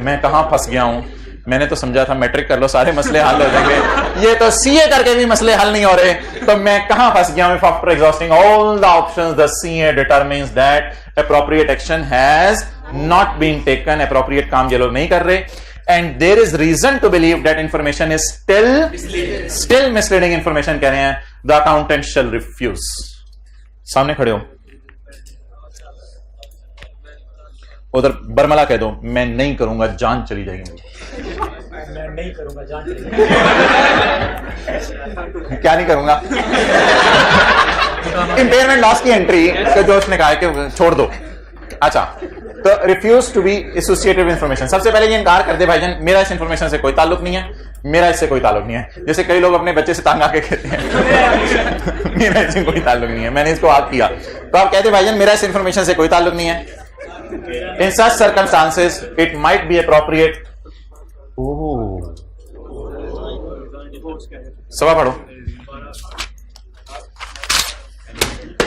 मैं कहां फंस गया हूं, मैंने तो समझा था मैट्रिक कर लो सारे मसले हल हो जाएंगे, ये तो सीए करके भी मसले हल नहीं हो रहे, तो मैं कहां फंस गया हूं। After exhausting all the options the CA determines that appropriate action has not been taken, appropriate काम ये लोग नहीं कर रहे, and there is reason to believe that information is still misleading information, कह रहे हैं, the accountant shall refuse। सामने खड़े हो, उधर बरमला कह दो मैं नहीं करूंगा, जान चली जाएगी मुझे, मैं नहीं करूंगा, जान चली क्या नहीं करूंगा, इंपेयरमेंट लॉस की एंट्री जो उसने कहा है कि छोड़ दो। अच्छा, तो refuse to be associated with information, सबसे पहले ये इनकार कर दे भाईजान मेरा इस इंफॉर्मेशन से कोई ताल्लुक नहीं है, मेरा इससे कोई ताल्लुक नहीं है। जैसे कई लोग अपने बच्चे से तंग आके कहते हैं मेरा इससे कोई ताल्लुक नहीं है, मैंने इसको आग किया, तो आप कहते भाईजान मेरा इस इंफॉर्मेशन से कोई ताल्लुक नहीं है। In such circumstances it might be appropriate, सवा पढ़ो,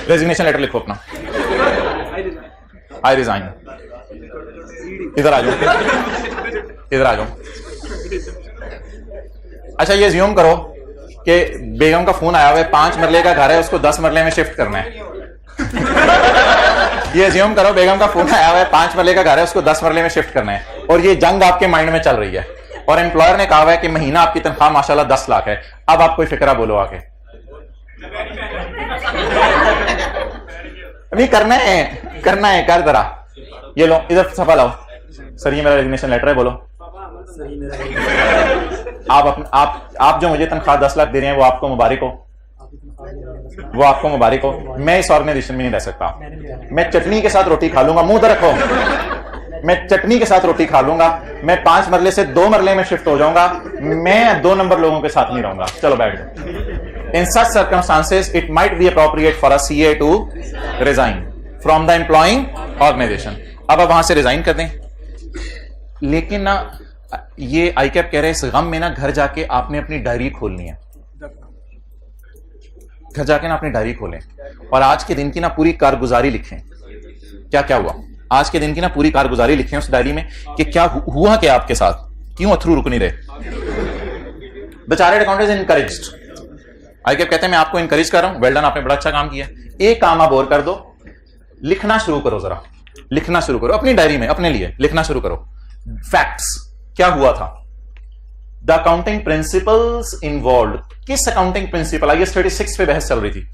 रेजिग्नेशन लेटर लिखो अपना, आई रिजाइन, इधर आ जाओ, इधर आ जाओ। अच्छा, ये ज्यूम करो कि बेगम का फोन आया हुआ है, 5 मरले का घर है, उसको 10 मरले में शिफ्ट करना है। ये ज्यूम करो बेगम का फोन आया हुआ है, 5 मरले का घर है, उसको 10 मरले में शिफ्ट करना है, और ये जंग आपके माइंड में चल रही है, और एम्प्लॉयर ने कहा हुआ है कि महीना आपकी तनख्वाह माशाल्लाह 10 लाख है। अब आप कोई फिक्रा बोलो आके, नहीं करना है, करना है, कर जरा, ये लो इधर सफा लाओ, सर ये मेरा रेजिग्नेशन लेटर है, बोलो। आप जो मुझे तनख्वाह 10 लाख दे रहे हैं वो आपको मुबारक हो, वो आपको मुबारक हो, मैं इस ऑर्गेनाइजेशन में नहीं रह सकता, मैं चटनी के साथ रोटी खा लूंगा, मुंह तो रखो, मैं चटनी के साथ रोटी खा लूंगा, मैं 5 मरले से 2 मरले में शिफ्ट हो जाऊंगा, मैं 2 नंबर लोगों के साथ नहीं रहूंगा, चलो बैठ जाओ। In such circumstances it might be appropriate for a CA to resign from the employing organisation. अब आप वहां से रिजाइन कर दें, लेकिन ना ये आईकैप कह रहे हैं इस गम में ना घर जाके आपने अपनी डायरी खोलनी है, घर जाके ना अपनी डायरी खोलें और आज के दिन की ना पूरी कारगुजारी लिखें, क्या क्या हुआ आज के दिन की ना पूरी कारगुजारी लिखें उस डायरी में कि क्या हुआ क्या आपके साथ, क्यों अथरू रुक नहीं रहे। The chartered accountant is encouraged, ICAP कहते हैं मैं आपको इनकरेज कर रहा हूं, वेल डन, आपने बड़ा अच्छा काम किया। एक काम आप और कर दो, लिखना शुरू करो, जरा लिखना शुरू करो अपनी डायरी में, अपने लिए लिखना शुरू करो फैक्ट्स, क्या हुआ था। द अकाउंटिंग प्रिंसिपल्स इन्वॉल्व, किस अकाउंटिंग प्रिंसिपल, आईएएस 36 पे बहस चल रही थी।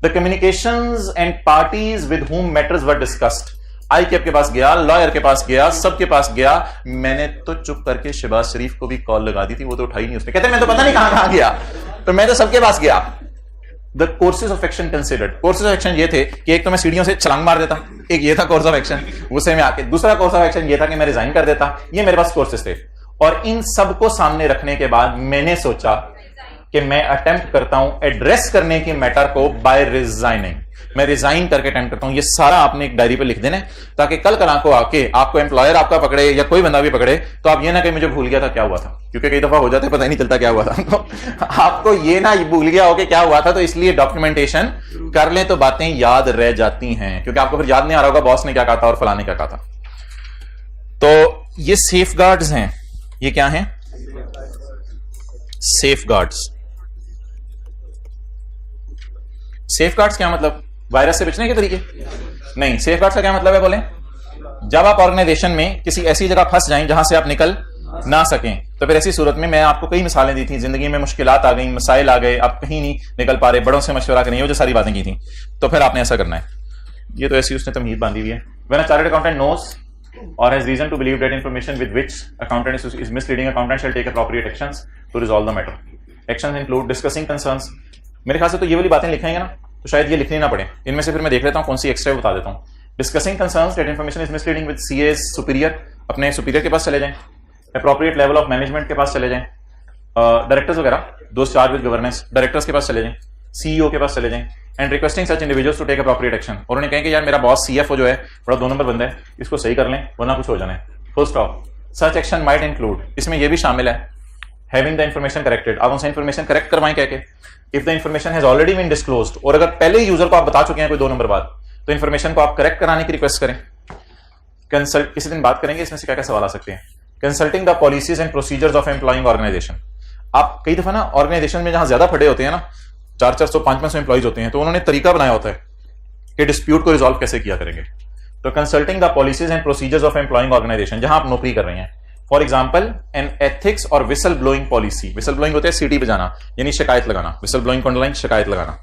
The communications and parties with whom matters were discussed, ICAP के पास गया, लॉयर के पास गया, सबके पास गया। मैंने तो चुप करके शहबाज शरीफ को भी कॉल लगा दी थी, वो तो उठाई नहीं उसने, कहते मैं तो पता नहीं कहां कहां गया, तो मैं तो सबके पास गया। The courses of action considered, courses of action ये थे कि एक तो मैं सीढ़ियों से छलांग मार देता, एक ये था कोर्स ऑफ एक्शन, उसे में आके दूसरा कोर्स ऑफ एक्शन ये था कि मैं रिजाइन कर देता, ये मेरे पास कोर्सेज थे। और इन सबको सामने रखने के बाद मैंने सोचा कि मैं अटेम्प्ट करता हूं एड्रेस करने की मैटर को बाय रिजाइनिंग, मैं रिजाइन करके अटेम्प्ट करता हूं। ये सारा आपने एक डायरी पे लिख देना ताकि कल कल को आके आपको एम्प्लॉयर आपका पकड़े या कोई बंदा भी पकड़े तो आप ये ना कि मुझे भूल गया था क्या हुआ था, क्योंकि कई दफा हो जाता है पता ही नहीं चलता क्या हुआ था। तो आपको ये ना भूल गया हो कि क्या हुआ था, तो इसलिए डॉक्यूमेंटेशन कर लें तो बातें याद रह जाती हैं, क्योंकि आपको फिर याद नहीं आ रहा होगा बॉस ने क्या कहा था और फलाने क्या कहा था। तो ये सेफगार्ड्स हैं, ये क्या हैं, सेफगार्ड्स। सेफगार्ड्स क्या मतलब, वायरस से बचने के तरीके नहीं। सेफगार्ड्स का क्या मतलब है बोले, जब आप ऑर्गेनाइजेशन में किसी ऐसी जगह फंस जाएं जहां से आप निकल ना सकें, तो फिर ऐसी सूरत में मैं आपको कई मिसालें दी थी, जिंदगी में मुश्किलात आ गई, मसाइल आ गए, आप कहीं नहीं निकल पा रहे, बड़ों से मशवरा करें, वो जो सारी बातें की थी, तो फिर आपने ऐसा करना है। ये तो ऐसी उसने तमहीद बांधी हुई है। When a chartered accountant knows or has reason to believe that information with which accountant is misleading, accountant shall take appropriate actions to resolve the matter. Actions include discussing concerns. मेरे ख्याल से तो ये वाली बातें लिखेंगे ना तो शायद ये लिखनी ना पड़े, इनमें से फिर मैं देख लेता हूँ कौन सी एक्स्ट्रा बता देता हूँ। Discussing concerns that information is misleading with CA's superior, अपने सुपीरियर के पास चले जाएं, appropriate level of management के पास चले जाएं, डायरेक्टर्स वगैरह, those charged with governance, directors के पास चले जाएं, CEO के पास चले जाएं, and requesting such individuals to take appropriate action, और उन्हें कहें कि यार मेरा बॉस CFO जो है बड़ा 2 नंबर बंदा है, इसको सही कर लें वरना कुछ हो जाना है, full stop. Such action might include, इसमें यह भी शामिल है हैविंग द इंफॉर्मेशन करेक्टेड, आप उनसे इंफॉर्मेशन करेक्ट करवाएं कह के, if the information has already been disclosed, और अगर पहले ही यूजर को आप बता चुके हैं कोई 2 नंबर बाद, तो इंफॉर्मेशन को आप करेक्ट कराने की रिक्वेस्ट करें। कंसल्ट, किसी दिन बात करेंगे इसमें से क्या क्या सवाल आ सकते हैं। Consulting the policies and procedures of employing organisation, आप कई दफा ना ऑर्गेनाइजेशन में जहां ज्यादा फटे होते हैं ना, 400-400 500 एम्प्लॉइज होते हैं, तो उन्होंने तरीका बनाया होता है कि डिस्प्यूट को रिजॉल्व कैसे किया करेंगे। तो consulting the policies and procedures of employing organisation, जहां आप नौकरी कर रहे हैं, फॉर एग्जांपल एन एथिक्स और whistle blowing policy. Whistle blowing होता है सीटी बजाना, यानी शिकायत लगाना, विसल ब्लोइंग को अंडरलाइन शिकायत लगाना।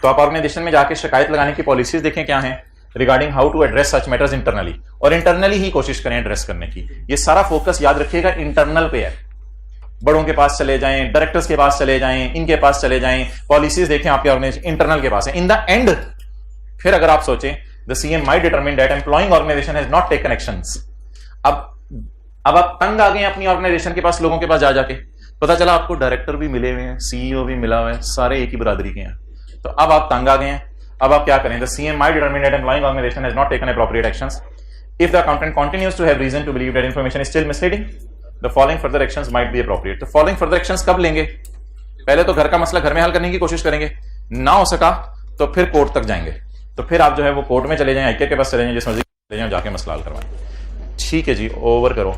तो आप ऑर्गेनाइजेशन में जाके शिकायत लगाने की पॉलिसीज देखें क्या है, regarding how to address such matters internally, और इंटरनली ही कोशिश करें एड्रेस करने की। ये सारा फोकस याद रखिएगा इंटरनल पे है, बड़ों के पास चले जाएं, डायरेक्टर्स के पास चले जाएं, इनके पास चले जाएं, पॉलिसीज देखें आपके ऑर्गेनाइजेशन इंटरनल के पास है। इन द एंड फिर अगर आप सोचें the CM might determine that employing organisation has not taken actions. अब आप तंग आ गए अपनी ऑर्गेनाइजेशन के पास, लोगों के पास जा जाके पता चला आपको डायरेक्टर भी मिले हुए हैं, सीईओ भी मिला हुआ है, सारे एक ही बरादरी के हैं, तो अब आप तंग आ गए हैं। अब आप क्या करें, the CM might determine that employing organisation has not taken appropriate actions if the accountant continues to have reason to believe that information is still misleading, the following further actions might be appropriate। तो following further actions कब लेंगे, पहले तो घर का मसला घर में हल करने की कोशिश करेंगे, ना हो सका तो फिर कोर्ट तक जाएंगे, तो फिर आप जो है वो कोर्ट में चले जाएं, आईके के पास चले जाएं, जिस मर्जी चले जाएं, जाके मसला हल करवाएं। ठीक है जी, ओवर करो।